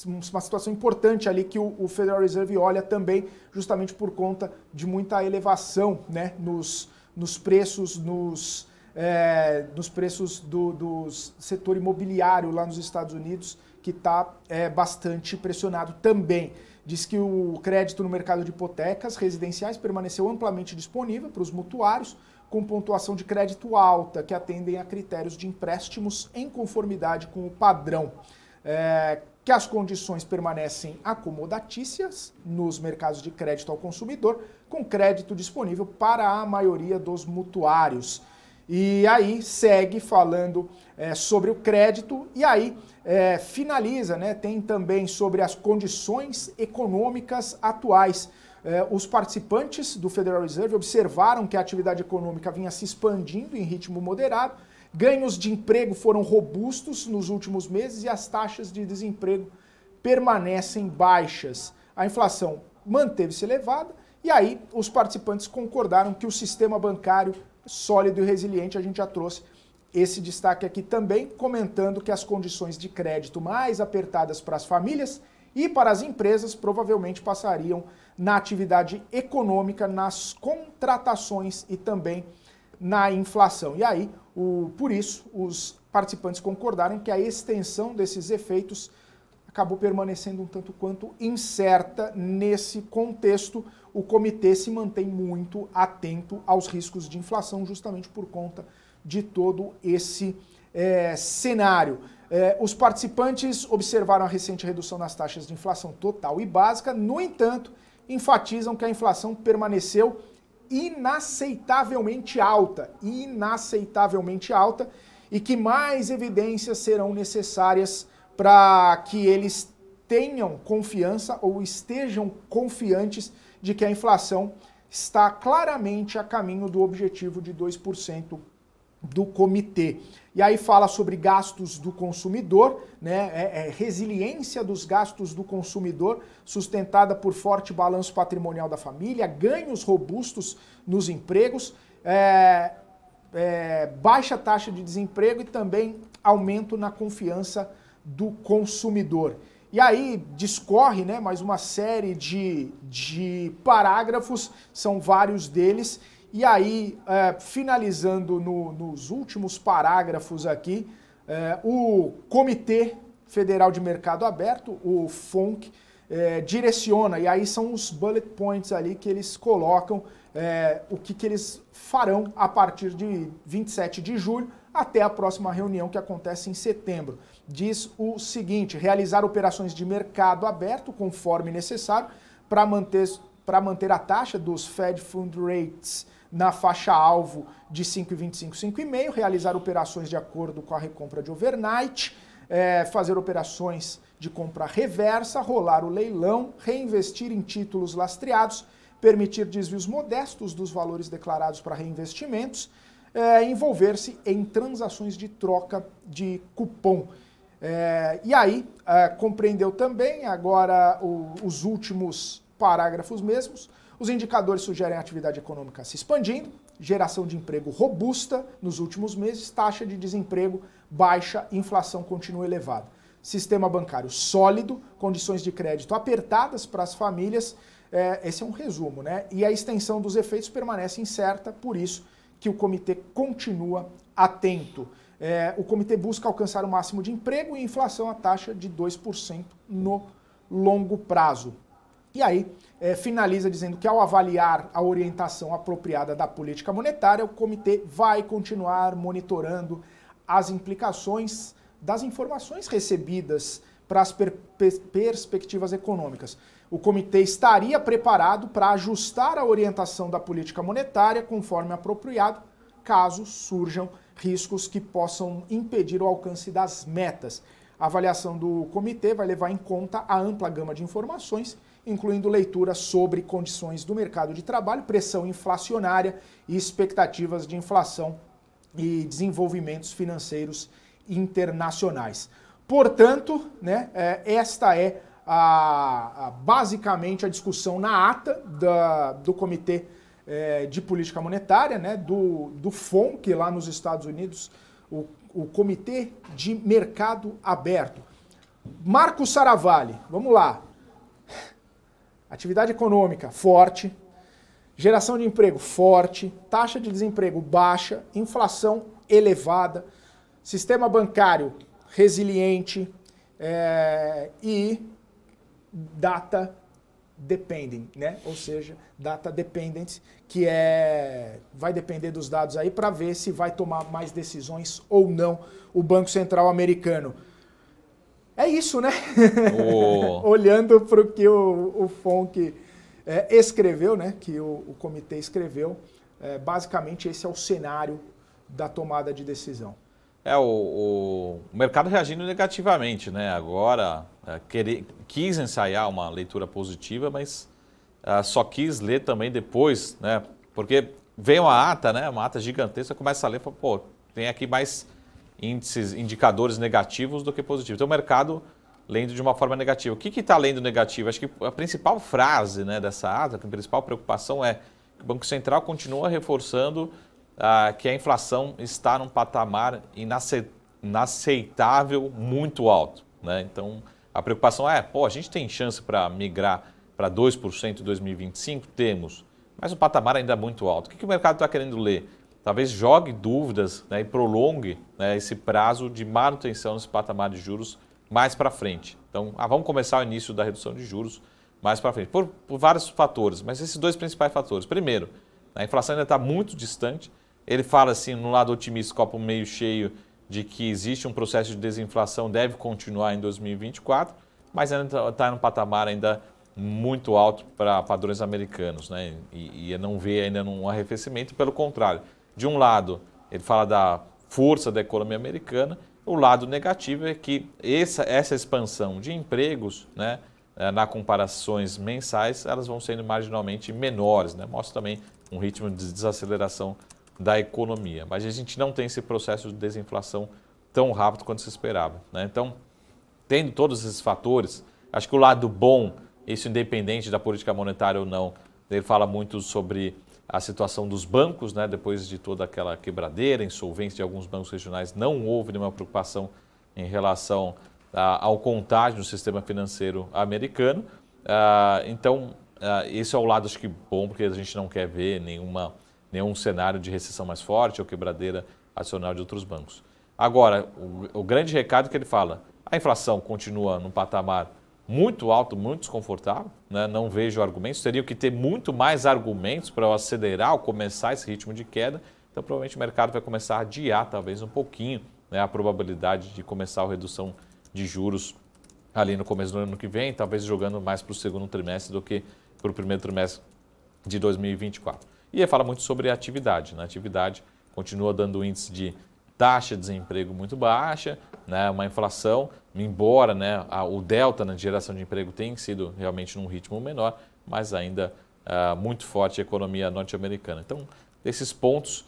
uma situação importante ali que o Federal Reserve olha também, justamente por conta de muita elevação, né, nos preços, nos preços do setor imobiliário lá nos Estados Unidos, que está bastante pressionado também. Diz que o crédito no mercado de hipotecas residenciais permaneceu amplamente disponível para os mutuários, com pontuação de crédito alta, que atendem a critérios de empréstimos em conformidade com o padrão. Que as condições permanecem acomodatícias nos mercados de crédito ao consumidor, com crédito disponível para a maioria dos mutuários. E aí segue falando sobre o crédito e aí finaliza, né? Tem também sobre as condições econômicas atuais. Os participantes do Federal Reserve observaram que a atividade econômica vinha se expandindo em ritmo moderado, ganhos de emprego foram robustos nos últimos meses e as taxas de desemprego permanecem baixas. A inflação manteve-se elevada e aí os participantes concordaram que o sistema bancário sólido e resiliente. A gente já trouxe esse destaque aqui também, comentando que as condições de crédito mais apertadas para as famílias e para as empresas provavelmente passariam na atividade econômica, nas contratações e também na inflação. E aí, por isso, os participantes concordaram que a extensão desses efeitos acabou permanecendo um tanto quanto incerta. Nesse contexto, o comitê se mantém muito atento aos riscos de inflação, justamente por conta de todo esse cenário. Os participantes observaram a recente redução nas taxas de inflação total e básica, no entanto, enfatizam que a inflação permaneceu inaceitavelmente alta, e que mais evidências serão necessárias para que eles tenham confiança ou estejam confiantes de que a inflação está claramente a caminho do objetivo de 2% do comitê. E aí fala sobre gastos do consumidor, né? Resiliência dos gastos do consumidor, sustentada por forte balanço patrimonial da família, ganhos robustos nos empregos, baixa taxa de desemprego e também aumento na confiança do consumidor. E aí discorre, né, mais uma série de parágrafos, são vários deles, e aí, finalizando nos últimos parágrafos aqui, o Comitê Federal de Mercado Aberto, o FONC, direciona, e aí são os bullet points ali que eles colocam, o que eles farão a partir de 27 de julho até a próxima reunião que acontece em setembro. Diz o seguinte: realizar operações de mercado aberto conforme necessário para manter a taxa dos Fed Fund Rates na faixa-alvo de 5,25, 5,5, realizar operações de acordo com a recompra de overnight, fazer operações de compra reversa, rolar o leilão, reinvestir em títulos lastreados, permitir desvios modestos dos valores declarados para reinvestimentos, envolver-se em transações de troca de cupom. E aí, compreendeu também, agora os últimos parágrafos mesmos, os indicadores sugerem a atividade econômica se expandindo, geração de emprego robusta nos últimos meses, taxa de desemprego baixa, inflação continua elevada. Sistema bancário sólido, condições de crédito apertadas para as famílias, esse é um resumo, né? E a extensão dos efeitos permanece incerta, por isso que o comitê continua atento. O comitê busca alcançar o máximo de emprego e inflação a taxa de 2% no longo prazo. E aí, finaliza dizendo que ao avaliar a orientação apropriada da política monetária, o comitê vai continuar monitorando as implicações das informações recebidas para as perspectivas econômicas. O comitê estaria preparado para ajustar a orientação da política monetária conforme apropriado, caso surjam riscos que possam impedir o alcance das metas. A avaliação do comitê vai levar em conta a ampla gama de informações, incluindo leitura sobre condições do mercado de trabalho, pressão inflacionária e expectativas de inflação e desenvolvimentos financeiros internacionais. Portanto, né, esta é basicamente a discussão na ata do Comitê de Política Monetária, né, do FONC lá nos Estados Unidos, o Comitê de Mercado Aberto. Marco Saravalli, vamos lá. Atividade econômica forte, geração de emprego forte, taxa de desemprego baixa, inflação elevada, sistema bancário resiliente e data dependent, né? Ou seja, data dependent, que vai depender dos dados aí para ver se vai tomar mais decisões ou não o Banco Central americano. É isso, né? Olhando para o que o FONC escreveu, né? Que o comitê escreveu, basicamente esse é o cenário da tomada de decisão. O mercado reagindo negativamente, né? Agora quis ensaiar uma leitura positiva, mas só quis ler também depois, né? Porque vem uma ata, né? Uma ata gigantesca, começa a ler e fala, pô, tem aqui mais indicadores negativos do que positivos. Então o mercado lendo de uma forma negativa. O que está lendo negativo? Acho que a principal frase, né, dessa ata, a principal preocupação é que o Banco Central continua reforçando que a inflação está num patamar inaceitável muito alto, né? Então a preocupação a gente tem chance para migrar para 2% em 2025? Temos, mas o patamar ainda é muito alto. O que o mercado está querendo ler? Talvez jogue dúvidas, né, e prolongue, né, esse prazo de manutenção nesse patamar de juros mais para frente. Então, vamos começar o início da redução de juros mais para frente, por vários fatores, mas esses dois principais fatores. Primeiro, a inflação ainda está muito distante. Ele fala assim, no lado otimista, copo meio cheio, de que existe um processo de desinflação, deve continuar em 2024, mas ainda está num patamar ainda muito alto para padrões americanos, né? E não vê ainda um arrefecimento, pelo contrário. De um lado, ele fala da força da economia americana, o lado negativo é que essa expansão de empregos, né, na comparações mensais, elas vão sendo marginalmente menores, né? Mostra também um ritmo de desaceleração da economia. Mas a gente não tem esse processo de desinflação tão rápido quanto se esperava, né? Então, tendo todos esses fatores, acho que o lado bom, isso independente da política monetária ou não, ele fala muito sobre a situação dos bancos, né? Depois de toda aquela quebradeira, insolvência de alguns bancos regionais, não houve nenhuma preocupação em relação ao contágio no sistema financeiro americano. Então, esse é o lado, acho que, bom, porque a gente não quer ver nenhum cenário de recessão mais forte ou quebradeira adicional de outros bancos. Agora, o grande recado que ele fala, a inflação continua num patamar muito alto, muito desconfortável, né? Não vejo argumentos, teria que ter muito mais argumentos para acelerar ou começar esse ritmo de queda, então provavelmente o mercado vai começar a adiar talvez um pouquinho, né, a probabilidade de começar a redução de juros ali no começo do ano que vem, talvez jogando mais para o segundo trimestre do que para o primeiro trimestre de 2024. E ele fala muito sobre a atividade, né? A atividade continua dando índice de taxa de desemprego muito baixa, né, uma inflação, embora, né, o delta na geração de emprego tenha sido realmente num ritmo menor, mas ainda muito forte a economia norte-americana. Então, esses pontos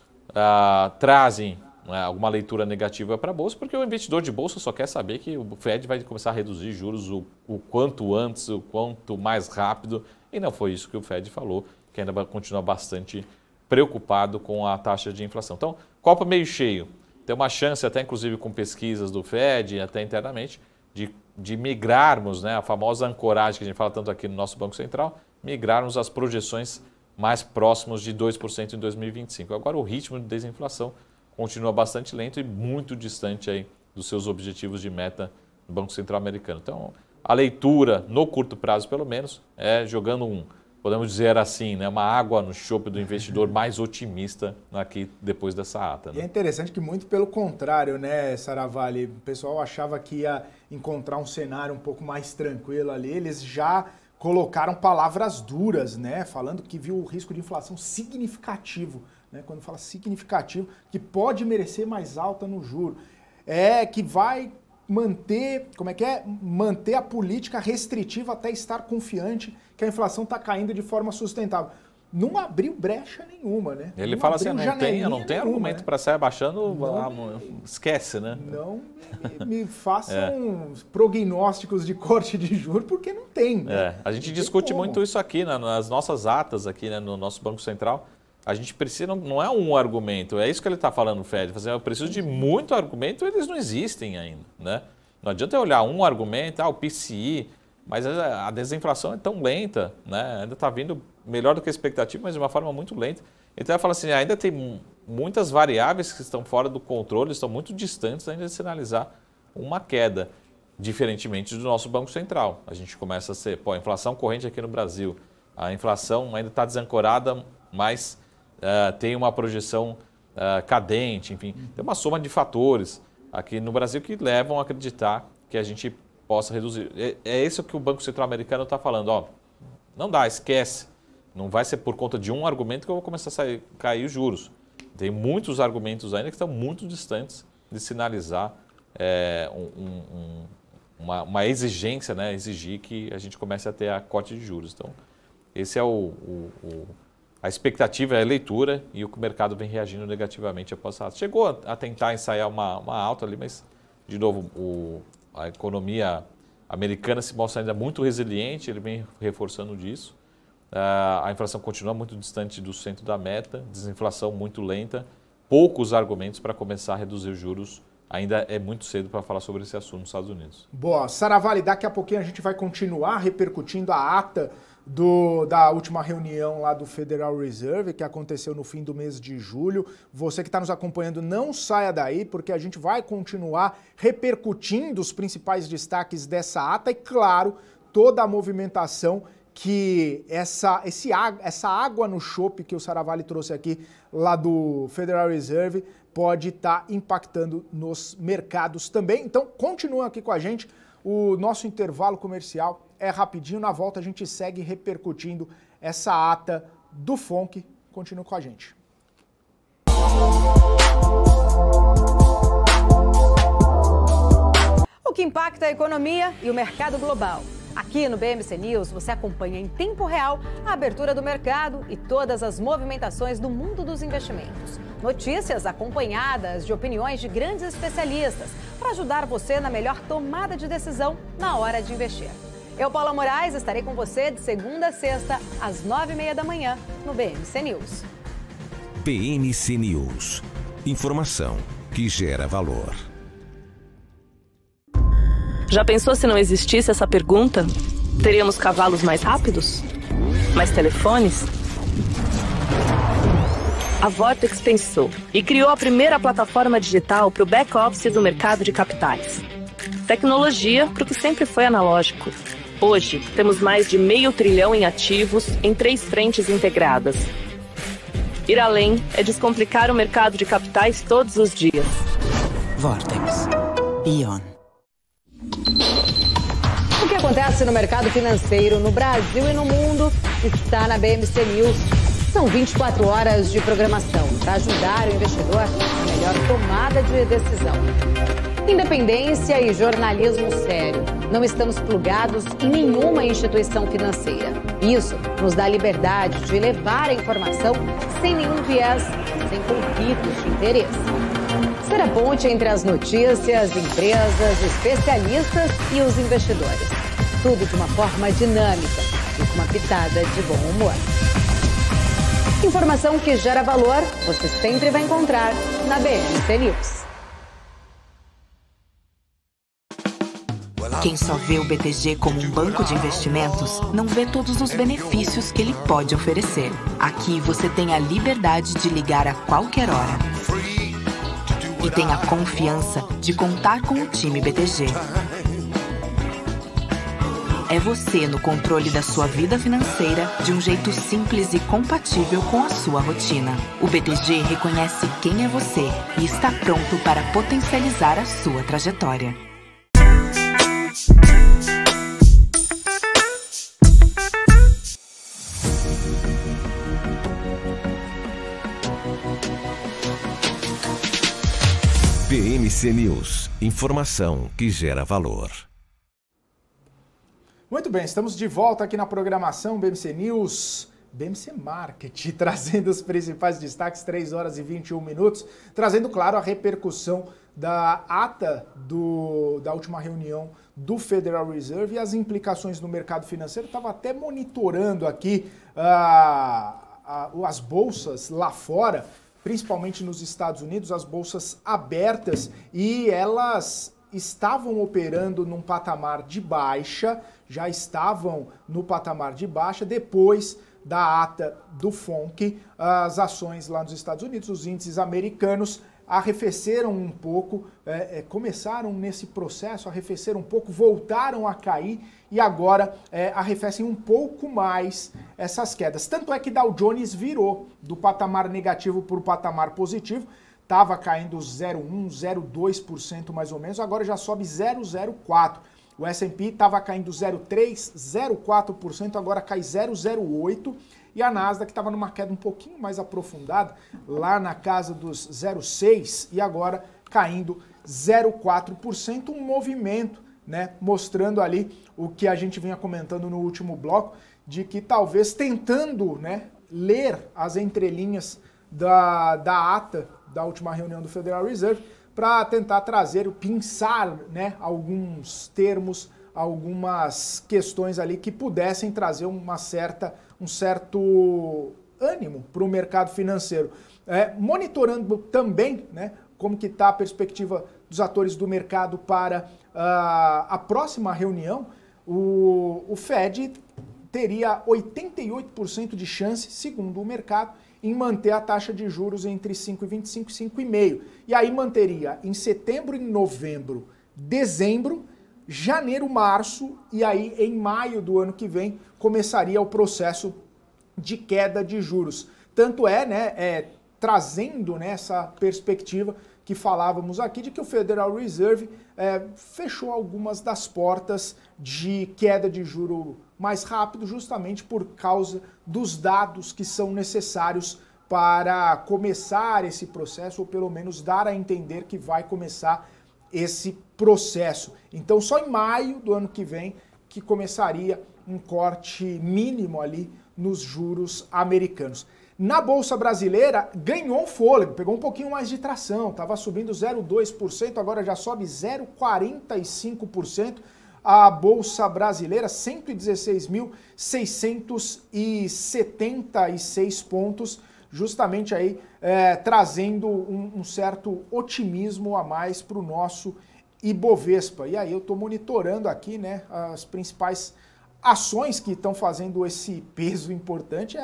trazem, né, alguma leitura negativa para a Bolsa, porque o investidor de Bolsa só quer saber que o Fed vai começar a reduzir juros o quanto antes, o quanto mais rápido, e não foi isso que o Fed falou, que ainda continua bastante preocupado com a taxa de inflação. Então, copo meio cheio. Tem uma chance, até inclusive com pesquisas do Fed, até internamente, de migrarmos, né, a famosa ancoragem que a gente fala tanto aqui no nosso Banco Central, migrarmos as projeções mais próximos de 2% em 2025. Agora o ritmo de desinflação continua bastante lento e muito distante aí dos seus objetivos de meta do Banco Central americano. Então, a leitura, no curto prazo pelo menos, é jogando podemos dizer assim, né, uma água no chope do investidor mais otimista aqui depois dessa ata. Né? E é interessante que muito pelo contrário, né, Saravalli? O pessoal achava que ia encontrar um cenário um pouco mais tranquilo ali, eles já colocaram palavras duras, né, falando que viu o risco de inflação significativo, né, quando fala significativo, que pode merecer mais alta no juro, que vai manter, manter a política restritiva até estar confiante que a inflação está caindo de forma sustentável. Não abriu brecha nenhuma, né? Ele fala assim, não tem argumento, né, para sair abaixando, esquece, né? Não me façam prognósticos de corte de juros, porque não tem. Né? A gente discute muito isso aqui, né, nas nossas atas, aqui, né, no nosso Banco Central. A gente precisa, não é um argumento, é isso que ele está falando, Fed. Eu preciso de muito argumento, eles não existem ainda. Né? Não adianta eu olhar um argumento, o PCI, mas a desinflação é tão lenta, né? Ainda está vindo melhor do que a expectativa, mas de uma forma muito lenta. Então ele fala assim, ainda tem muitas variáveis que estão fora do controle, estão muito distantes ainda de sinalizar uma queda, diferentemente do nosso Banco Central. A gente começa a ser, a inflação corrente aqui no Brasil, a inflação ainda está desancorada, mas tem uma projeção cadente, enfim, tem uma soma de fatores aqui no Brasil que levam a acreditar que a gente possa reduzir. É isso que o Banco Central americano está falando, não dá, esquece, não vai ser por conta de um argumento que eu vou começar a cair os juros. Tem muitos argumentos ainda que estão muito distantes de sinalizar uma exigência, né, exigir que a gente comece a ter a corte de juros. Então, esse é a expectativa, é a leitura e o que o mercado vem reagindo negativamente após a ata. Chegou a tentar ensaiar uma alta ali, mas, de novo, a economia americana se mostra ainda muito resiliente, ele vem reforçando disso. A inflação continua muito distante do centro da meta, desinflação muito lenta, poucos argumentos para começar a reduzir os juros. Ainda é muito cedo para falar sobre esse assunto nos Estados Unidos. Boa. Saravalli, daqui a pouquinho a gente vai continuar repercutindo a ata da última reunião lá do Federal Reserve, que aconteceu no fim do mês de julho. Você que está nos acompanhando, não saia daí, porque a gente vai continuar repercutindo os principais destaques dessa ata e, claro, toda a movimentação que essa água no chope que o Saravalli trouxe aqui lá do Federal Reserve pode estar impactando nos mercados também. Então, continua aqui com a gente. O nosso intervalo comercial é rapidinho. Na volta a gente segue repercutindo essa ata do FONC. Continue com a gente. O que impacta a economia e o mercado global. Aqui no BMC News você acompanha em tempo real a abertura do mercado e todas as movimentações do mundo dos investimentos. Notícias acompanhadas de opiniões de grandes especialistas para ajudar você na melhor tomada de decisão na hora de investir. Eu, Paula Moraes, estarei com você de segunda a sexta, às 9h30 da manhã, no BMC News. BMC News. Informação que gera valor. Já pensou se não existisse essa pergunta? Teríamos cavalos mais rápidos? Mais telefones? A Vortex pensou e criou a primeira plataforma digital para o back-office do mercado de capitais. Tecnologia para o que sempre foi analógico. Hoje, temos mais de $500 bilhão em ativos em 3 frentes integradas. Ir além é descomplicar o mercado de capitais todos os dias. Vortex. Ion. O que acontece no mercado financeiro no Brasil e no mundo está na BMC News. São 24 horas de programação para ajudar o investidor na melhor tomada de decisão. Independência e jornalismo sério. Não estamos plugados em nenhuma instituição financeira. Isso nos dá a liberdade de levar a informação sem nenhum viés, sem conflitos de interesse. Ser a ponte entre as notícias, empresas, especialistas e os investidores. Tudo de uma forma dinâmica e com uma pitada de bom humor. Informação que gera valor, você sempre vai encontrar na BMC News. Quem só vê o BTG como um banco de investimentos, não vê todos os benefícios que ele pode oferecer. Aqui você tem a liberdade de ligar a qualquer hora. E tem a confiança de contar com o time BTG. É você no controle da sua vida financeira de um jeito simples e compatível com a sua rotina. O BTG reconhece quem é você e está pronto para potencializar a sua trajetória. BMC News. Informação que gera valor. Muito bem, estamos de volta aqui na programação BMC News, BMC Market, trazendo os principais destaques, 3 horas e 21 minutos, trazendo, claro, a repercussão da ata da última reunião do Federal Reserve e as implicações no mercado financeiro. Estava até monitorando aqui as bolsas lá fora, principalmente nos Estados Unidos, as bolsas abertas, e elas estavam operando num patamar de baixa, já estavam no patamar de baixa depois da ata do FONC. As ações lá nos Estados Unidos, os índices americanos, arrefeceram um pouco, começaram nesse processo, arrefeceram um pouco, voltaram a cair e agora arrefecem um pouco mais essas quedas. Tanto é que Dow Jones virou do patamar negativo para o patamar positivo, estava caindo 0,1%, 0,2% mais ou menos, agora já sobe 0,04%. O S&P estava caindo 0,3%, 0,4%, agora cai 0,08%. E a Nasdaq estava numa queda um pouquinho mais aprofundada, lá na casa dos 0,6% e agora caindo 0,4%. Um movimento, né, mostrando ali o que a gente vinha comentando no último bloco, de que talvez tentando, né, ler as entrelinhas da ata da última reunião do Federal Reserve para tentar trazer, pinçar, né, alguns termos, algumas questões ali que pudessem trazer um certo ânimo para o mercado financeiro. Monitorando também, né, como que está a perspectiva dos atores do mercado para a próxima reunião, o Fed teria 88% de chance, segundo o mercado, em manter a taxa de juros entre 5,25 e 5,5. E aí manteria em setembro, em novembro, dezembro, janeiro, março, e aí em maio do ano que vem começaria o processo de queda de juros. Tanto né, trazendo, né, essa perspectiva que falávamos aqui, de que o Federal Reserve fechou algumas das portas de queda de juro mais rápido, justamente por causa dos dados que são necessários para começar esse processo, ou pelo menos dar a entender que vai começar esse processo. Então, só em maio do ano que vem que começaria um corte mínimo ali nos juros americanos. Na Bolsa Brasileira, ganhou um fôlego, pegou um pouquinho mais de tração, estava subindo 0,2%, agora já sobe 0,45%. A Bolsa Brasileira, 116.676 pontos, justamente aí trazendo um certo otimismo a mais para o nosso Ibovespa. E aí eu estou monitorando aqui, né, as principais ações que estão fazendo esse peso importante,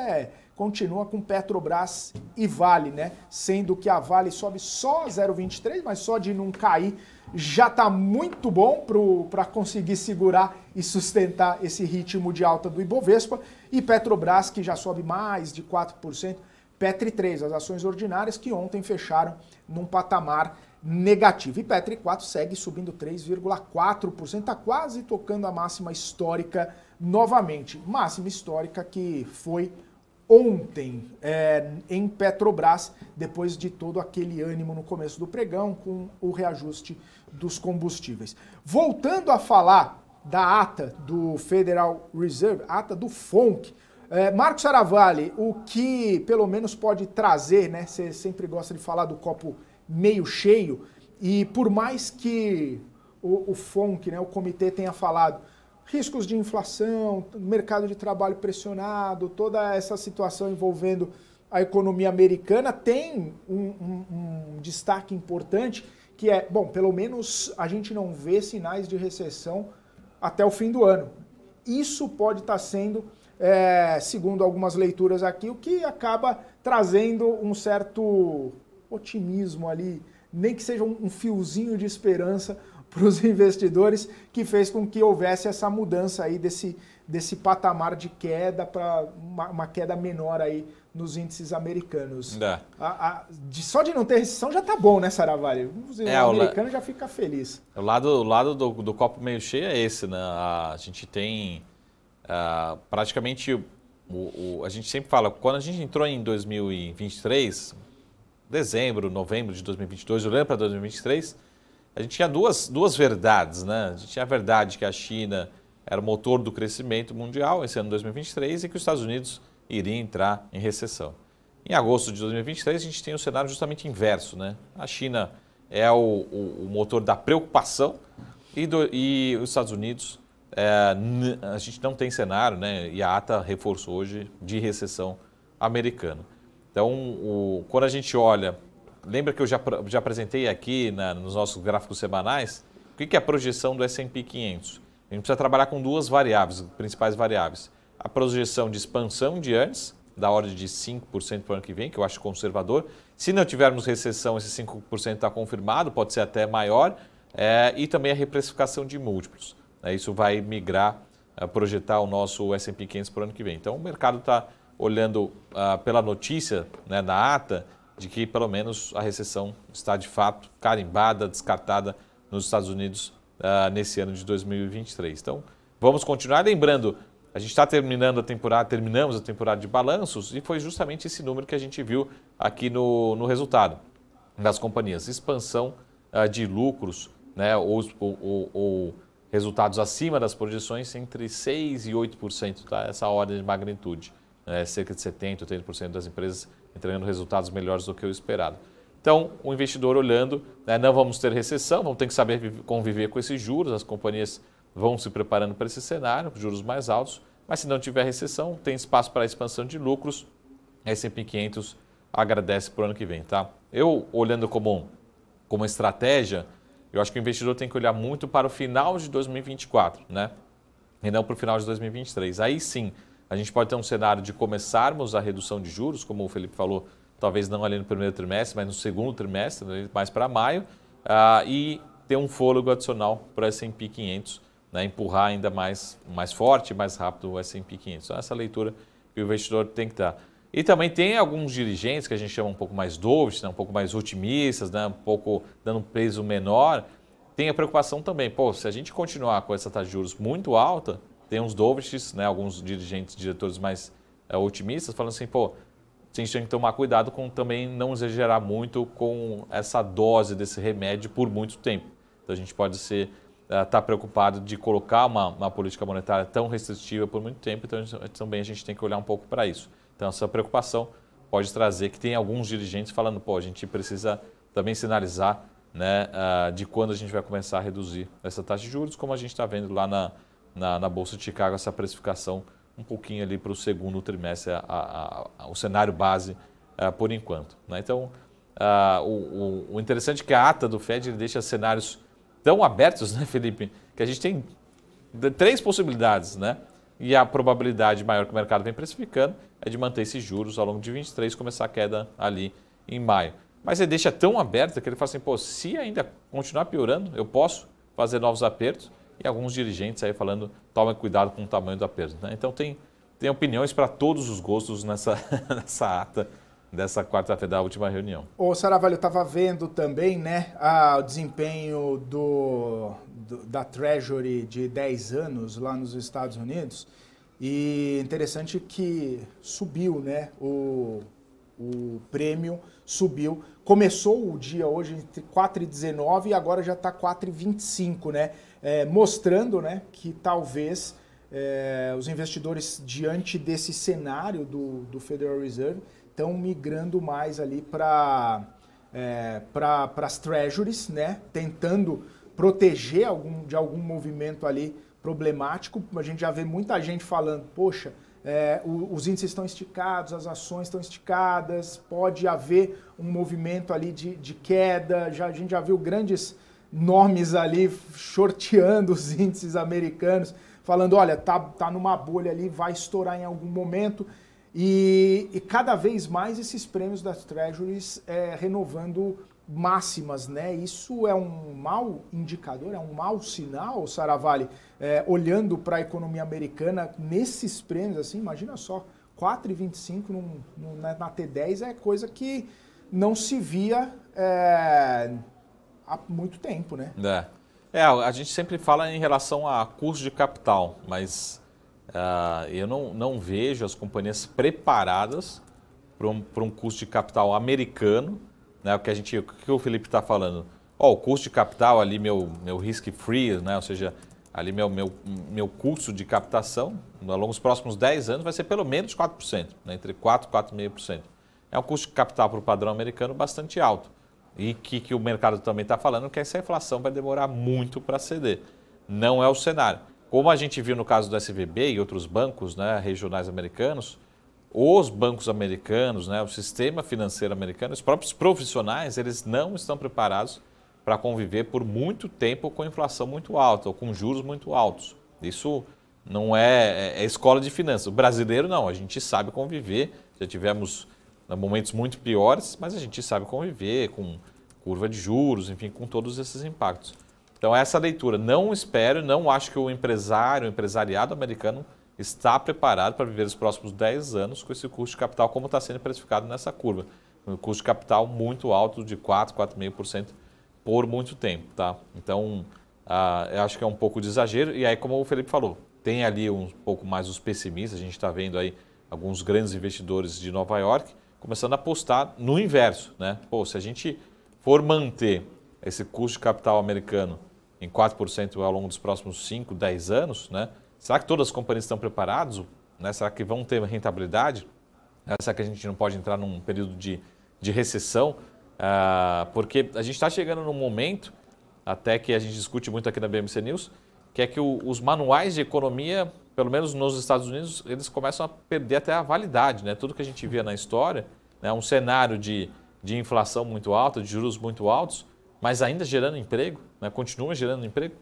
continua com Petrobras e Vale, né? Sendo que a Vale sobe só 0,23, mas só de não cair já está muito bom para conseguir segurar e sustentar esse ritmo de alta do Ibovespa. E Petrobras, que já sobe mais de 4%, Petri 3, as ações ordinárias que ontem fecharam num patamar negativo. E Petri 4 segue subindo 3,4%, está quase tocando a máxima histórica novamente. Máxima histórica que foi ontem em Petrobras, depois de todo aquele ânimo no começo do pregão com o reajuste dos combustíveis. Voltando a falar da ata do Federal Reserve, ata do FONC, Marcos Saravalli, o que pelo menos pode trazer, né? Você sempre gosta de falar do copo meio cheio, e por mais que o FONC, né, o comitê, tenha falado riscos de inflação, mercado de trabalho pressionado, toda essa situação envolvendo a economia americana, tem um destaque importante, que é, bom, pelo menos a gente não vê sinais de recessão até o fim do ano. Isso pode estar sendo, segundo algumas leituras aqui, o que acaba trazendo um certo otimismo ali, nem que seja um fiozinho de esperança para os investidores, que fez com que houvesse essa mudança aí desse patamar de queda para uma queda menor aí nos índices americanos. Só de não ter recessão já tá bom, né, Saravalli? O americano já fica feliz. O lado do copo meio cheio é esse, né? A gente tem praticamente, a gente sempre fala, quando a gente entrou em 2023, dezembro, novembro de 2022, olhando para 2023, a gente tinha duas verdades, né? A gente tinha a verdade que a China era o motor do crescimento mundial esse ano 2023 e que os Estados Unidos iriam entrar em recessão. Em agosto de 2023, a gente tem um cenário justamente inverso, né? A China é o motor da preocupação e os Estados Unidos, a gente não tem cenário, né? E a ata reforçou hoje de recessão americana. Então, quando a gente olha, lembra que eu já apresentei aqui nos nossos gráficos semanais, o que é a projeção do S&P 500? A gente precisa trabalhar com duas variáveis, principais variáveis. A projeção de expansão de earnings, da ordem de 5% para o ano que vem, que eu acho conservador. Se não tivermos recessão, esse 5% está confirmado, pode ser até maior. E também a reprecificação de múltiplos. Isso vai migrar, projetar o nosso S&P 500 para o ano que vem. Então, o mercado está olhando pela notícia, né, na ata, de que pelo menos a recessão está de fato carimbada, descartada nos Estados Unidos nesse ano de 2023. Então, vamos continuar. Lembrando, a gente está terminamos a temporada de balanços e foi justamente esse número que a gente viu aqui no resultado das companhias. Expansão de lucros, né, ou resultados acima das projeções entre 6% e 8%, tá? Essa ordem de magnitude. Cerca de 70%, 80% das empresas entregando resultados melhores do que o esperado. Então, o investidor olhando, né, não vamos ter recessão, vamos ter que saber conviver com esses juros, as companhias vão se preparando para esse cenário, juros mais altos, mas se não tiver recessão, tem espaço para a expansão de lucros, a S&P 500 agradece para o ano que vem. Tá? Eu, olhando como estratégia, eu acho que o investidor tem que olhar muito para o final de 2024, né? E não para o final de 2023. Aí sim, a gente pode ter um cenário de começarmos a redução de juros, como o Felipe falou, talvez não ali no primeiro trimestre, mas no segundo trimestre, mais para maio, e ter um fôlego adicional para o S&P 500, né, empurrar ainda mais forte, mais rápido o S&P 500. Então, essa leitura que o investidor tem que dar. E também tem alguns dirigentes que a gente chama um pouco mais dovish, né, um pouco mais otimistas, né, um pouco dando um peso menor. Tem a preocupação também, pô, se a gente continuar com essa taxa de juros muito alta, tem uns dovishes, né, alguns dirigentes, diretores mais otimistas, falando assim, pô, a gente tem que tomar cuidado com também não exagerar muito com essa dose desse remédio por muito tempo. Então a gente pode estar preocupado de colocar uma política monetária tão restritiva por muito tempo, então também a gente tem que olhar um pouco para isso. Então essa preocupação pode trazer que tem alguns dirigentes falando, pô, a gente precisa também sinalizar, né, de quando a gente vai começar a reduzir essa taxa de juros, como a gente está vendo lá na Bolsa de Chicago, essa precificação um pouquinho ali para o segundo trimestre, o cenário base por enquanto, né? Então, o interessante é que a ata do Fed ele deixa cenários tão abertos, né, Felipe, que a gente tem 3 possibilidades, né? E a probabilidade maior que o mercado vem precificando é de manter esses juros ao longo de 23, começar a queda ali em maio. Mas ele deixa tão aberto que ele fala assim, pô, se ainda continuar piorando, eu posso fazer novos apertos. E alguns dirigentes aí falando, tomem cuidado com o tamanho do aperto, né? Então tem opiniões para todos os gostos nessa ata dessa quarta-feira da última reunião. Ô Saravalho, eu estava vendo também, né, o desempenho da Treasury de 10 anos lá nos Estados Unidos, e interessante que subiu, né, o prêmio subiu, começou o dia hoje entre 4,19 e agora já está 4,25, né, mostrando, né, que talvez os investidores diante desse cenário do Federal Reserve estão migrando mais ali para as treasuries, né? Tentando proteger de algum movimento ali problemático. A gente já vê muita gente falando, poxa, os índices estão esticados, as ações estão esticadas, pode haver um movimento ali de queda. A gente já viu grandes nomes ali shorteando os índices americanos, falando, olha, tá numa bolha ali, vai estourar em algum momento. E cada vez mais esses prêmios das Treasuries renovando máximas, né? Isso é um mau indicador, é um mau sinal, Saravalli, olhando para a economia americana nesses prêmios, assim, imagina só, 4,25 na T10 é coisa que não se via há muito tempo, né? A gente sempre fala em relação a custo de capital, mas eu não vejo as companhias preparadas para um custo de capital americano, né? O que o Felipe está falando? O custo de capital ali, meu risk-free, né? Ou seja, ali meu custo de captação, ao longo dos próximos 10 anos, vai ser pelo menos 4%, né? Entre 4% e 4,5%. É um custo de capital para o padrão americano bastante alto. E que o mercado também está falando que essa inflação vai demorar muito para ceder. Não é o cenário. Como a gente viu no caso do SVB e outros bancos, né, regionais americanos, os bancos americanos, né, o sistema financeiro americano, os próprios profissionais, eles não estão preparados para conviver por muito tempo com inflação muito alta ou com juros muito altos. Isso não é escola de finanças. O brasileiro não, a gente sabe conviver, já tivemos momentos muito piores, mas a gente sabe conviver com curva de juros, enfim, com todos esses impactos. Então essa leitura, não acho que o empresariado americano está preparado para viver os próximos 10 anos com esse custo de capital como está sendo precificado nessa curva. Um custo de capital muito alto de 4,5% por muito tempo, tá? Então eu acho que é um pouco de exagero e aí como o Felipe falou, tem ali um pouco mais os pessimistas, a gente está vendo aí alguns grandes investidores de Nova York começando a apostar no inverso, né? Pô, se a gente for manter esse custo de capital americano em 4% ao longo dos próximos 5, 10 anos, né? Será que todas as companhias estão preparadas? Né? Será que vão ter rentabilidade? Será que a gente não pode entrar num período de recessão? Porque a gente está chegando num momento, até que a gente discute muito aqui na BMC News, que é que os manuais de economia, pelo menos nos Estados Unidos, eles começam a perder até a validade, né? Tudo que a gente via na história, né? Um cenário de inflação muito alta, de juros muito altos, mas ainda gerando emprego, né? Continua gerando emprego,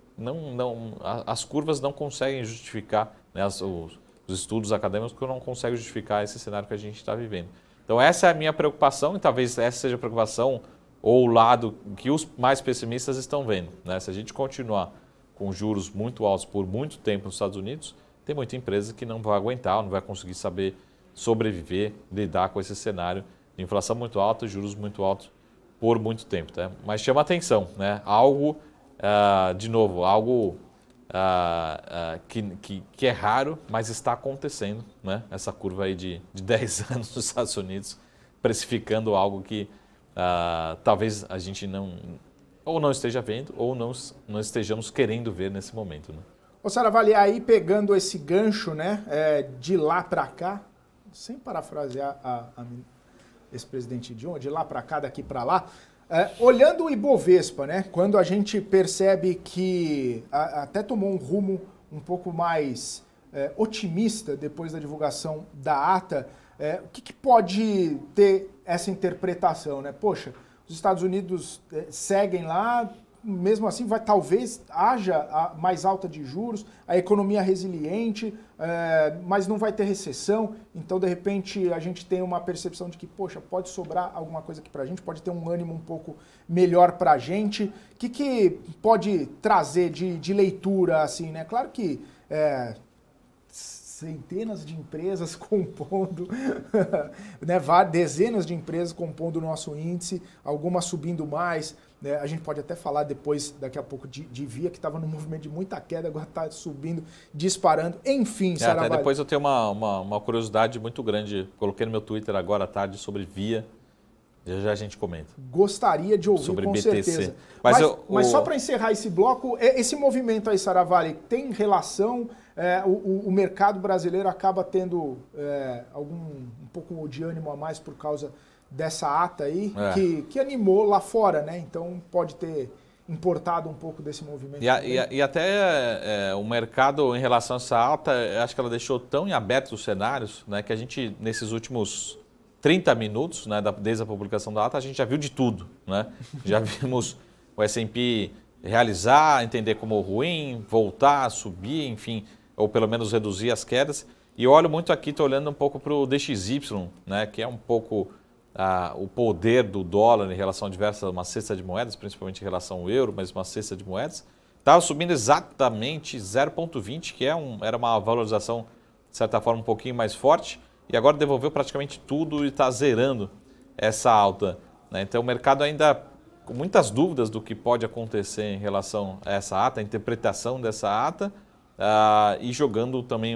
as curvas não conseguem justificar, né? Os estudos acadêmicos não conseguem justificar esse cenário que a gente está vivendo. Então essa é a minha preocupação e talvez essa seja a preocupação ou o lado que os mais pessimistas estão vendo, né? Se a gente continuar com juros muito altos por muito tempo nos Estados Unidos, tem muita empresa que não vai aguentar, não vai conseguir saber sobreviver, lidar com esse cenário de inflação muito alta, juros muito altos por muito tempo. Tá? Mas chama atenção, né? Algo, de novo, algo que é raro, mas está acontecendo, né? Essa curva aí de 10 anos nos Estados Unidos, precificando algo que talvez a gente não esteja vendo ou não estejamos querendo ver nesse momento. Né? Ô Saravalli, aí pegando esse gancho, né, de lá para cá, sem parafrasear a ex-presidente Dilma, de lá para cá, daqui para lá, olhando o Ibovespa, né, quando a gente percebe que até tomou um rumo um pouco mais otimista depois da divulgação da ata, o que pode ter essa interpretação, né? Poxa, os Estados Unidos seguem lá, mesmo assim talvez haja mais alta de juros, a economia resiliente, mas não vai ter recessão, então de repente a gente tem uma percepção de que, poxa, pode sobrar alguma coisa aqui pra gente, pode ter um ânimo um pouco melhor pra gente. O que pode trazer de leitura assim, né? Claro que centenas de empresas compondo, né, dezenas de empresas compondo o nosso índice, algumas subindo mais, né, a gente pode até falar depois, daqui a pouco, de Via, que estava num movimento de muita queda, agora está subindo, disparando, enfim, Saravalli. Até depois eu tenho uma curiosidade muito grande, coloquei no meu Twitter agora à tarde sobre Via, já a gente comenta. Gostaria de ouvir sobre com BTC. certeza. Mas só para encerrar esse bloco, esse movimento aí, Saravalli, tem relação, o mercado brasileiro acaba tendo um pouco de ânimo a mais por causa dessa ata aí, que animou lá fora, né? Então pode ter importado um pouco desse movimento. E até o mercado, em relação a essa ata, acho que ela deixou tão em aberto os cenários, né, que a gente, nesses últimos 30 minutos, né, desde a publicação da ata, a gente já viu de tudo. Né? Já vimos o S&P realizar, entender como ruim, voltar, subir, enfim, ou pelo menos reduzir as quedas. E eu olho muito aqui, estou olhando um pouco para o DXY, né, que é um pouco o poder do dólar em relação a uma cesta de moedas, principalmente em relação ao euro, mas uma cesta de moedas. Estava subindo exatamente 0,20, que era uma valorização, de certa forma, um pouquinho mais forte. E agora devolveu praticamente tudo e está zerando essa alta. Né? Então o mercado ainda com muitas dúvidas do que pode acontecer em relação a essa ata, a interpretação dessa ata, e jogando também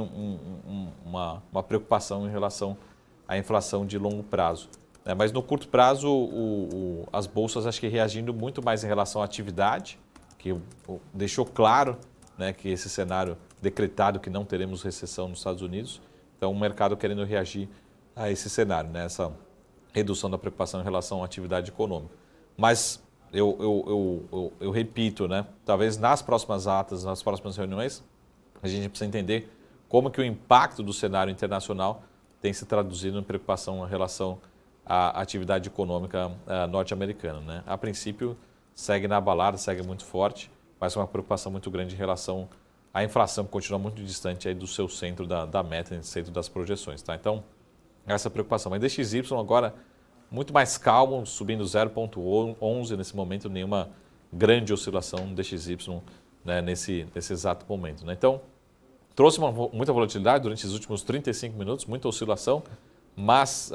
uma preocupação em relação à inflação de longo prazo. Né? Mas no curto prazo, as bolsas acho que reagindo muito mais em relação à atividade, que deixou claro, né, que esse cenário decretado que não teremos recessão nos Estados Unidos. Então, o mercado querendo reagir a esse cenário, né? Essa redução da preocupação em relação à atividade econômica. Mas eu repito, né? Talvez nas próximas atas, nas próximas reuniões, a gente precisa entender como que o impacto do cenário internacional tem se traduzido em preocupação em relação à atividade econômica norte-americana. Né? A princípio, segue na balada, segue muito forte, mas com uma preocupação muito grande em relação à inflação, que continua muito distante aí do seu centro da meta, centro das projeções. Tá? Então, essa preocupação. Mas DXY agora muito mais calmo, subindo 0,11 nesse momento, nenhuma grande oscilação no DXY, né, nesse exato momento. Né? Então, trouxe muita volatilidade durante os últimos 35 minutos, muita oscilação, mas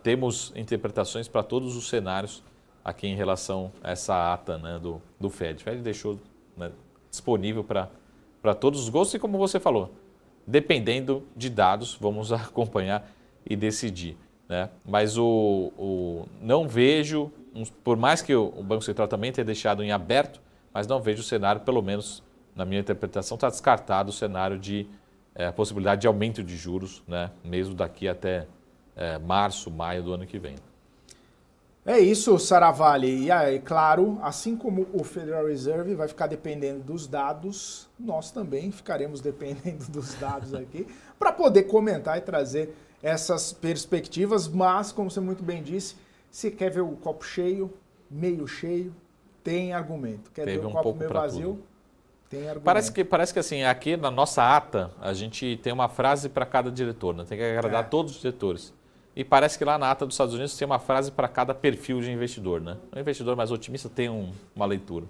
temos interpretações para todos os cenários aqui em relação a essa ata, né, do Fed. O Fed deixou, né, disponível para todos os gostos e, como você falou, dependendo de dados, vamos acompanhar e decidir. Né? Mas não vejo, por mais que o Banco Central também tenha deixado em aberto, mas não vejo o cenário, pelo menos na minha interpretação, está descartado o cenário de possibilidade de aumento de juros, né? Mesmo daqui até março, maio do ano que vem. É isso, Saravalli. E aí, claro, assim como o Federal Reserve vai ficar dependendo dos dados, nós também ficaremos dependendo dos dados aqui para poder comentar e trazer essas perspectivas. Mas, como você muito bem disse, se quer ver o copo cheio, meio cheio, tem argumento. Quer ver o copo meio vazio? Tem argumento. Parece que assim, aqui na nossa ata, a gente tem uma frase para cada diretor, né? Tem que agradar todos os diretores. E parece que lá na ata dos Estados Unidos tem uma frase para cada perfil de investidor, né? O investidor mais otimista tem uma leitura.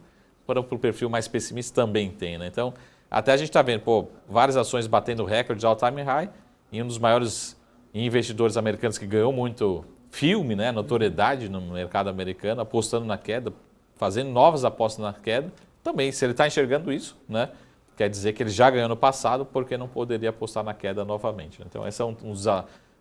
Para o perfil mais pessimista também tem, né? Então, até a gente está vendo, várias ações batendo recorde de all-time high em um dos maiores e investidores americanos que ganhou muito filme, né, notoriedade no mercado americano, apostando na queda, fazendo novas apostas na queda. Também, se ele está enxergando isso, né, quer dizer que ele já ganhou no passado, porque não poderia apostar na queda novamente. Então, esse é um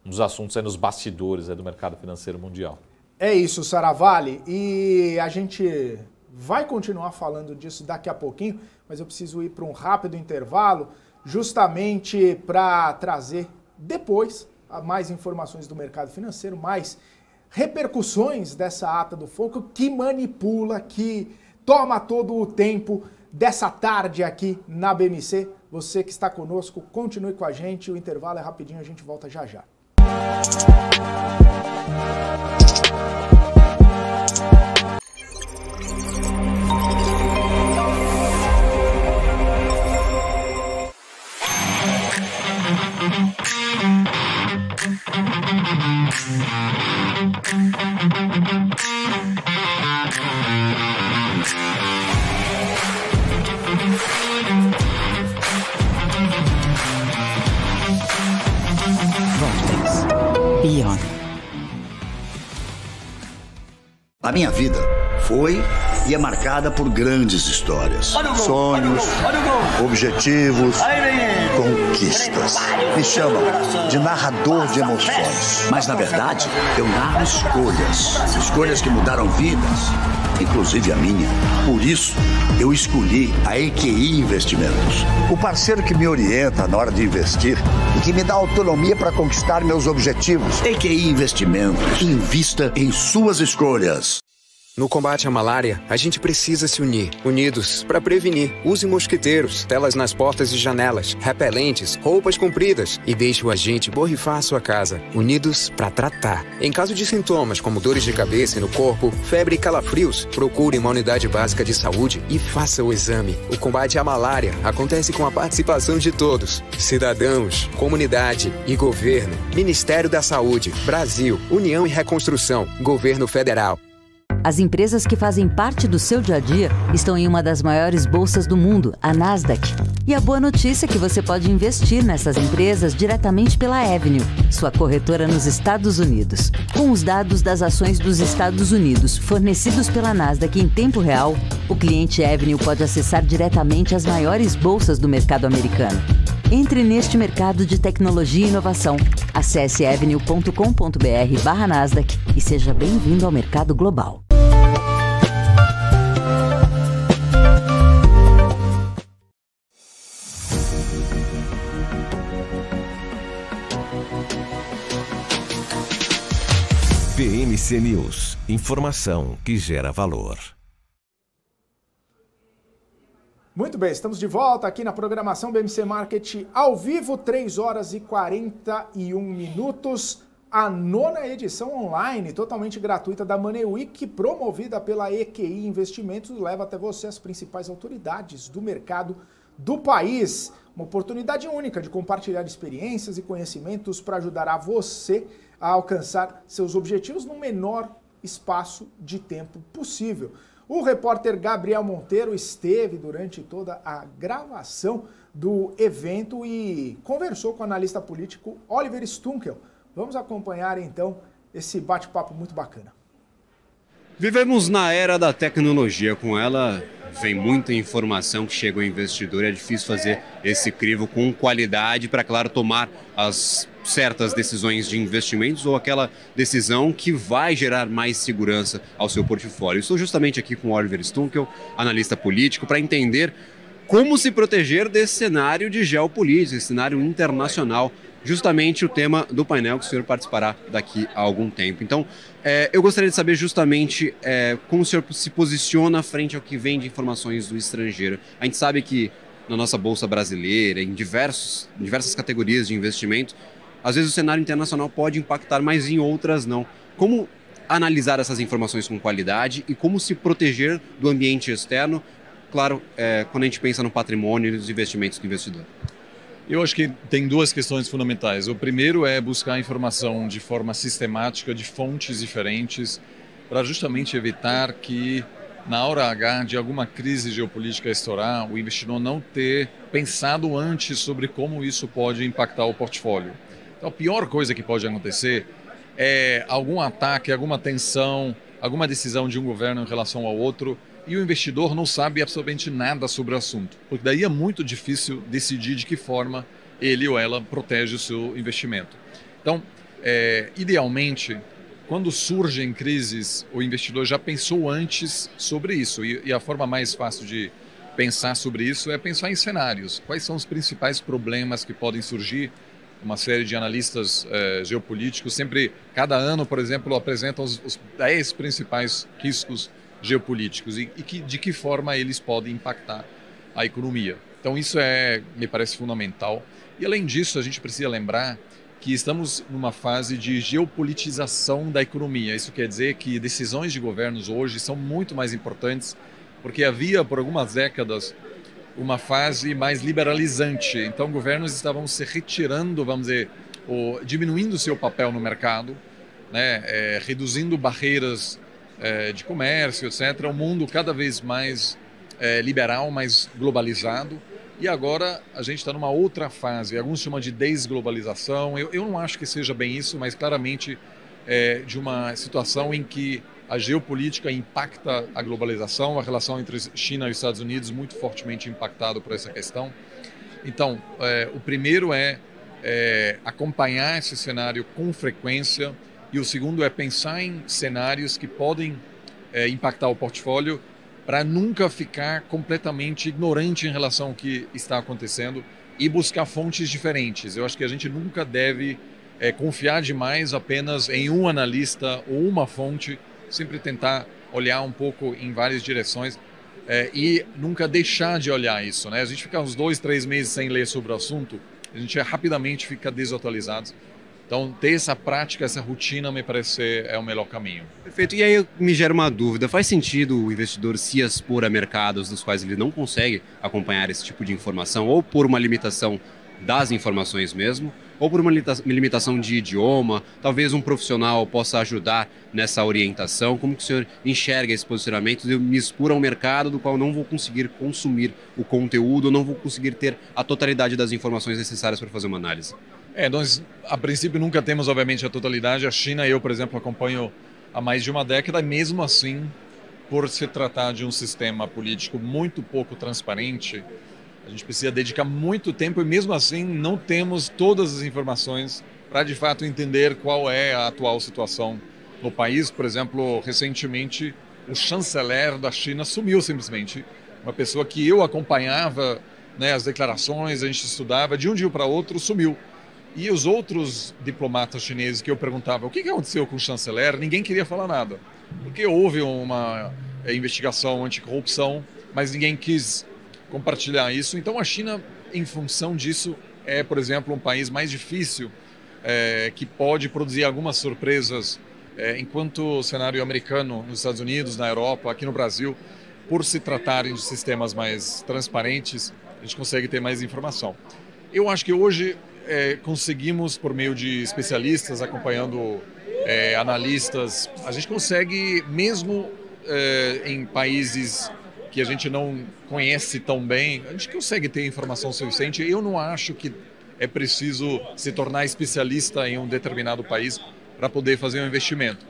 dos assuntos aí nos bastidores aí do mercado financeiro mundial. É isso, Saravalli. E a gente vai continuar falando disso daqui a pouquinho, mas eu preciso ir para um rápido intervalo, justamente para trazer depois mais informações do mercado financeiro, mais repercussões dessa ata do Volcker que manipula, que toma todo o tempo dessa tarde aqui na BMC. Você que está conosco, continue com a gente, o intervalo é rapidinho, a gente volta já já. Beyond. A minha vida foi e é marcada por grandes histórias, sonhos, objetivos, conquistas. Me chamam de narrador de emoções. Mas, na verdade, eu narro escolhas que mudaram vidas, inclusive a minha. Por isso, eu escolhi a EQI Investimentos, o parceiro que me orienta na hora de investir e que me dá autonomia para conquistar meus objetivos. EQI Investimentos. Invista em suas escolhas. No combate à malária, a gente precisa se unir. Unidos para prevenir. Use mosquiteiros, telas nas portas e janelas, repelentes, roupas compridas e deixe o agente borrifar sua casa. Unidos para tratar. Em caso de sintomas como dores de cabeça e no corpo, febre e calafrios, procure uma unidade básica de saúde e faça o exame. O combate à malária acontece com a participação de todos. Cidadãos, comunidade e governo. Ministério da Saúde, Brasil, União e Reconstrução, Governo Federal. As empresas que fazem parte do seu dia a dia estão em uma das maiores bolsas do mundo, a Nasdaq. E a boa notícia é que você pode investir nessas empresas diretamente pela Avenue, sua corretora nos Estados Unidos. Com os dados das ações dos Estados Unidos fornecidos pela Nasdaq em tempo real, o cliente Avenue pode acessar diretamente as maiores bolsas do mercado americano. Entre neste mercado de tecnologia e inovação. Acesse avenue.com.br/Nasdaq e seja bem-vindo ao mercado global. BMC News. Informação que gera valor. Muito bem, estamos de volta aqui na programação BMC Market ao vivo, 3 horas e 41 minutos. A 9ª edição online, totalmente gratuita da Money Week, promovida pela EQI Investimentos, leva até você as principais autoridades do mercado do país. Uma oportunidade única de compartilhar experiências e conhecimentos para ajudar a você a alcançar seus objetivos no menor espaço de tempo possível. O repórter Gabriel Monteiro esteve durante toda a gravação do evento e conversou com o analista político Oliver Stunkel. Vamos acompanhar então esse bate-papo muito bacana. Vivemos na era da tecnologia, com ela vem muita informação que chega ao investidor, é difícil fazer esse crivo com qualidade para, claro, tomar as certas decisões de investimentos ou aquela decisão que vai gerar mais segurança ao seu portfólio. Estou justamente aqui com o Oliver Stunkel, analista político, para entender como se proteger desse cenário de geopolítica, esse cenário internacional, justamente o tema do painel que o senhor participará daqui a algum tempo. Então, eu gostaria de saber justamente como o senhor se posiciona frente ao que vem de informações do estrangeiro. A gente sabe que na nossa Bolsa Brasileira, em diversas categorias de investimento, às vezes o cenário internacional pode impactar, mas em outras não. Como analisar essas informações com qualidade e como se proteger do ambiente externo, claro, quando a gente pensa no patrimônio e nos investimentos do investidor? Eu acho que tem duas questões fundamentais. O primeiro é buscar informação de forma sistemática, de fontes diferentes, para justamente evitar que, na hora H de alguma crise geopolítica estourar, o investidor não ter pensado antes sobre como isso pode impactar o portfólio. Então, a pior coisa que pode acontecer é algum ataque, alguma tensão, alguma decisão de um governo em relação ao outro, e o investidor não sabe absolutamente nada sobre o assunto. Porque daí é muito difícil decidir de que forma ele ou ela protege o seu investimento. Então, idealmente, quando surgem crises, o investidor já pensou antes sobre isso. E a forma mais fácil de pensar sobre isso é pensar em cenários. Quais são os principais problemas que podem surgir? Uma série de analistas geopolíticos sempre, cada ano, por exemplo, apresentam os 10 principais riscos geopolíticos e de que forma eles podem impactar a economia. Então isso me parece fundamental. E além disso, a gente precisa lembrar que estamos numa fase de geopolitização da economia. Isso quer dizer que decisões de governos hoje são muito mais importantes, porque havia por algumas décadas uma fase mais liberalizante. Então governos estavam se retirando, vamos dizer, diminuindo seu papel no mercado, né, reduzindo barreiras de comércio, etc. Um mundo cada vez mais liberal, mais globalizado. E agora a gente está numa outra fase, alguns chamam de desglobalização. Eu não acho que seja bem isso, mas claramente de uma situação em que a geopolítica impacta a globalização, a relação entre China e os Estados Unidos muito fortemente impactado por essa questão. Então, o primeiro é acompanhar esse cenário com frequência, e o segundo é pensar em cenários que podem impactar o portfólio para nunca ficar completamente ignorante em relação ao que está acontecendo e buscar fontes diferentes. Eu acho que a gente nunca deve confiar demais apenas em um analista ou uma fonte, sempre tentar olhar um pouco em várias direções e nunca deixar de olhar isso, né? A gente fica uns 2, 3 meses sem ler sobre o assunto, a gente rapidamente fica desatualizado. Então, ter essa prática, essa rotina, me parece é o melhor caminho. Perfeito. E aí me gera uma dúvida. Faz sentido o investidor se expor a mercados dos quais ele não consegue acompanhar esse tipo de informação, ou por uma limitação das informações mesmo, ou por uma limitação de idioma? Talvez um profissional possa ajudar nessa orientação. Como que o senhor enxerga esse posicionamento de eu me expor a um mercado do qual não vou conseguir consumir o conteúdo, não vou conseguir ter a totalidade das informações necessárias para fazer uma análise? Nós, a princípio, nunca temos, obviamente, a totalidade. A China, eu, por exemplo, acompanho há mais de uma década, e mesmo assim, por se tratar de um sistema político muito pouco transparente, a gente precisa dedicar muito tempo e, mesmo assim, não temos todas as informações para, de fato, entender qual é a atual situação no país. Por exemplo, recentemente, o chanceler da China sumiu simplesmente. Uma pessoa que eu acompanhava, né, as declarações, a gente estudava, de um dia para outro sumiu. E os outros diplomatas chineses que eu perguntava o que aconteceu com o chanceler, ninguém queria falar nada. Porque houve uma investigação anticorrupção, mas ninguém quis compartilhar isso. Então a China, em função disso, é, por exemplo, um país mais difícil, que pode produzir algumas surpresas, enquanto o cenário americano nos Estados Unidos, na Europa, aqui no Brasil, por se tratarem de sistemas mais transparentes, a gente consegue ter mais informação. Eu acho que hoje conseguimos, por meio de especialistas, acompanhando analistas, a gente consegue, mesmo em países que a gente não conhece tão bem, a gente consegue ter informação suficiente. Eu não acho que é preciso se tornar especialista em um determinado país para poder fazer um investimento.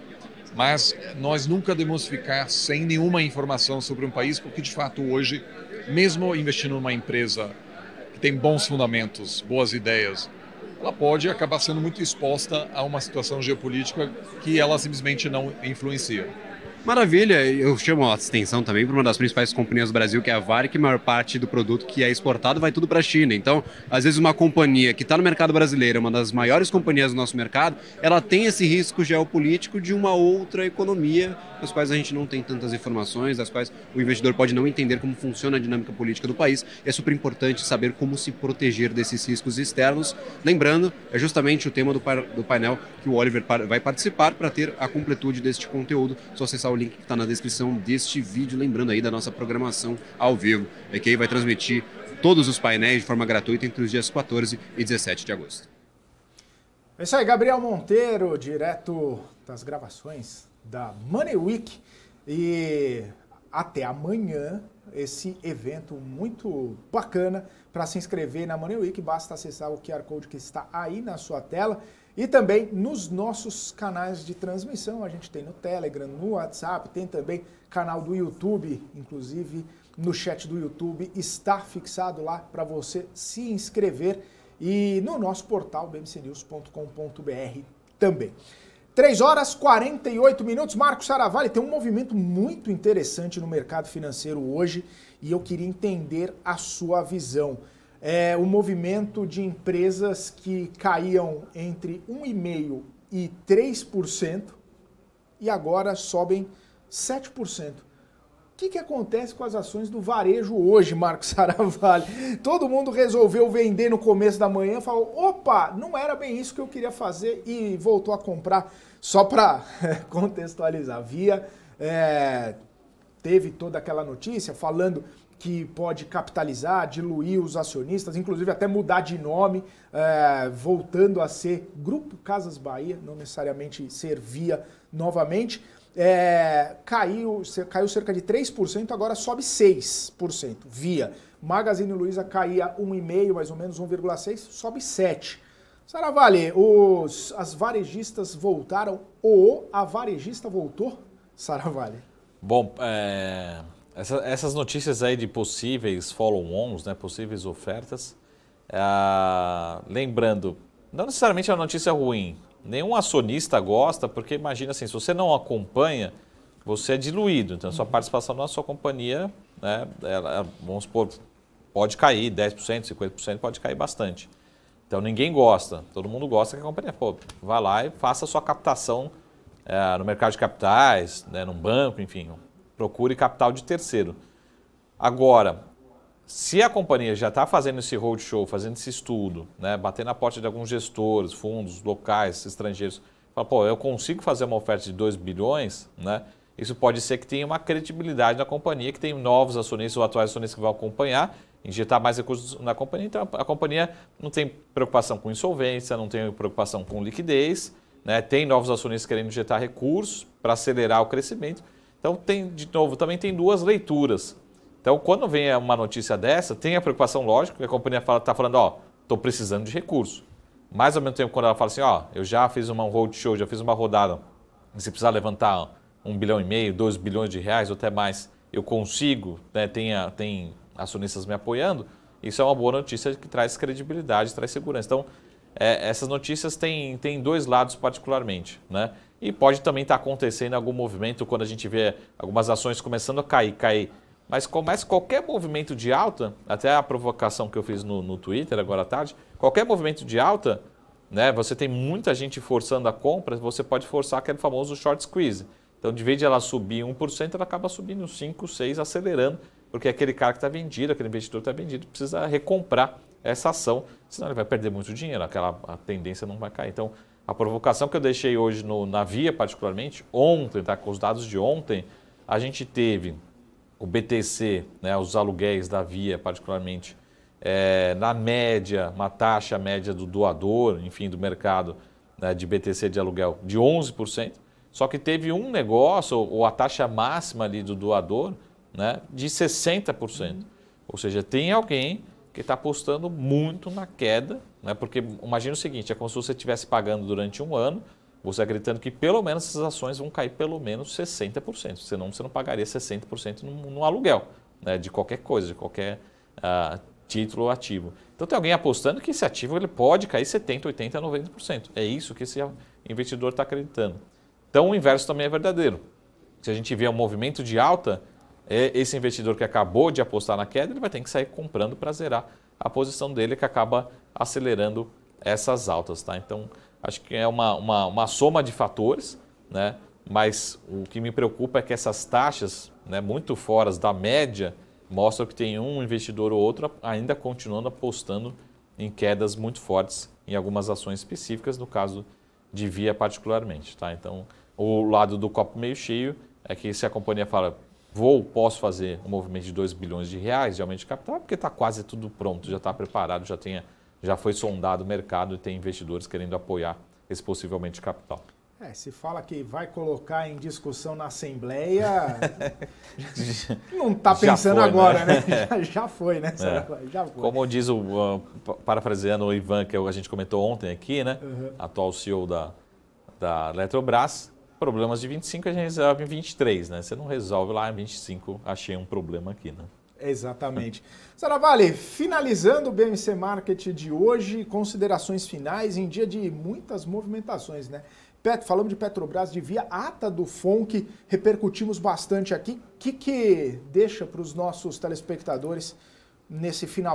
Mas nós nunca devemos ficar sem nenhuma informação sobre um país, porque de fato hoje, mesmo investindo numa empresa que tem bons fundamentos, boas ideias, ela pode acabar sendo muito exposta a uma situação geopolítica que ela simplesmente não influencia. Maravilha, eu chamo a atenção também para uma das principais companhias do Brasil, que é a Vale, que a maior parte do produto que é exportado vai tudo para a China. Então, às vezes uma companhia que está no mercado brasileiro, uma das maiores companhias do nosso mercado, ela tem esse risco geopolítico de uma outra economia, das quais a gente não tem tantas informações, das quais o investidor pode não entender como funciona a dinâmica política do país. É super importante saber como se proteger desses riscos externos. Lembrando, é justamente o tema do painel que o Oliver vai participar para ter a completude deste conteúdo. Só acessar o link que está na descrição deste vídeo, lembrando aí da nossa programação ao vivo, que aí vai transmitir todos os painéis de forma gratuita entre os dias 14 e 17 de agosto. É isso aí, Gabriel Monteiro, direto das gravações da Money Week, e até amanhã esse evento muito bacana. Para se inscrever na Money Week, basta acessar o QR Code que está aí na sua tela e também nos nossos canais de transmissão. A gente tem no Telegram, no WhatsApp, tem também canal do YouTube, inclusive no chat do YouTube está fixado lá para você se inscrever e no nosso portal bmcnews.com.br também. 3 horas e 48 minutos. Marcos Saravalli, tem um movimento muito interessante no mercado financeiro hoje e eu queria entender a sua visão. É o movimento de empresas que caíam entre 1,5% e 3% e agora sobem 7%. O que acontece com as ações do varejo hoje, Marcos Saravalli? Todo mundo resolveu vender no começo da manhã, falou, opa, não era bem isso que eu queria fazer e voltou a comprar. Só para contextualizar, a Via teve toda aquela notícia falando que pode capitalizar, diluir os acionistas, inclusive até mudar de nome, voltando a ser Grupo Casas Bahia, não necessariamente ser Via novamente. Caiu cerca de 3%, agora sobe 6%, Via. Magazine Luiza caía 1,5%, mais ou menos 1,6%, sobe 7%. Saravalli, as varejistas voltaram ou a varejista voltou, Saravalli? Bom, essas notícias aí de possíveis follow-ons, né, possíveis ofertas, lembrando, não necessariamente é uma notícia ruim. Nenhum acionista gosta, porque imagina assim, se você não acompanha, você é diluído. Então, a sua participação na sua companhia, né, vamos supor, pode cair 10%, 50%, pode cair bastante. Então, ninguém gosta. Todo mundo gosta que a companhia, vá lá e faça a sua captação no mercado de capitais, né, num banco, enfim, procure capital de terceiro. Agora, se a companhia já está fazendo esse roadshow, fazendo esse estudo, né, batendo na porta de alguns gestores, fundos locais, estrangeiros, fala, eu consigo fazer uma oferta de 2 bilhões, né, isso pode ser que tenha uma credibilidade na companhia, que tem novos acionistas ou atuais acionistas que vão acompanhar, injetar mais recursos na companhia. Então, a companhia não tem preocupação com insolvência, não tem preocupação com liquidez, né, tem novos acionistas querendo injetar recursos para acelerar o crescimento. Então, de novo, também tem duas leituras. Então, quando vem uma notícia dessa, tem a preocupação, lógico, que a companhia está falando, estou precisando de recurso. Mas, ao mesmo tempo, quando ela fala assim, eu já fiz um roadshow, já fiz uma rodada, se precisar levantar 1,5 bilhão, 2 bilhões de reais ou até mais, eu consigo, né, tem acionistas me apoiando, isso é uma boa notícia que traz credibilidade, traz segurança. Então, essas notícias têm dois lados particularmente, né? E pode também estar acontecendo algum movimento quando a gente vê algumas ações começando a cair. Mas começa qualquer movimento de alta, até a provocação que eu fiz no Twitter agora à tarde, qualquer movimento de alta, né, você tem muita gente forçando a compra, você pode forçar aquele famoso short squeeze. Então, de vez de ela subir 1%, ela acaba subindo 5%, 6%, acelerando, porque aquele cara que está vendido, aquele investidor que está vendido, precisa recomprar essa ação, senão ele vai perder muito dinheiro, a tendência não vai cair. Então, a provocação que eu deixei hoje na Via, particularmente, ontem, tá, com os dados de ontem, a gente teve o BTC, né, os aluguéis da Via, particularmente, na média, uma taxa média do doador, enfim, do mercado, né, de BTC de aluguel de 11%, só que teve um negócio, ou a taxa máxima ali do doador, né, de 60%. Ou seja, tem alguém que está apostando muito na queda, né, porque imagina o seguinte, é como se você estivesse pagando durante um ano, você acreditando que pelo menos essas ações vão cair pelo menos 60%, senão você não pagaria 60% no aluguel, né, de qualquer coisa, de qualquer título ou ativo. Então tem alguém apostando que esse ativo ele pode cair 70%, 80%, 90%. É isso que esse investidor está acreditando. Então o inverso também é verdadeiro. Se a gente vê um movimento de alta, esse investidor que acabou de apostar na queda, ele vai ter que sair comprando para zerar a posição dele, que acaba acelerando essas altas. Tá? Então, acho que é uma soma de fatores, né? Mas o que me preocupa é que essas taxas, né, muito fora da média, mostram que tem um investidor ou outro ainda continuando apostando em quedas muito fortes em algumas ações específicas, no caso de Via particularmente. Tá? Então, o lado do copo meio cheio é que se a companhia fala posso fazer um movimento de 2 bilhões de reais de aumento de capital, porque está quase tudo pronto, já está preparado, já foi sondado o mercado e tem investidores querendo apoiar esse possível aumento de capital. Se fala que vai colocar em discussão na Assembleia, não está pensando foi, agora, né? Já foi, né? Já foi. Como diz parafraseando o Ivan, que a gente comentou ontem aqui, né? Atual CEO da Eletrobras, problemas de 25 a gente resolve em 23, né? Você não resolve lá em 25, achei um problema aqui, né? Exatamente. Saravalli, finalizando o BMC Market de hoje, considerações finais em dia de muitas movimentações, né? Falamos de Petrobras, de Via, ata do FONC, repercutimos bastante aqui. O que deixa para os nossos telespectadores nesse final?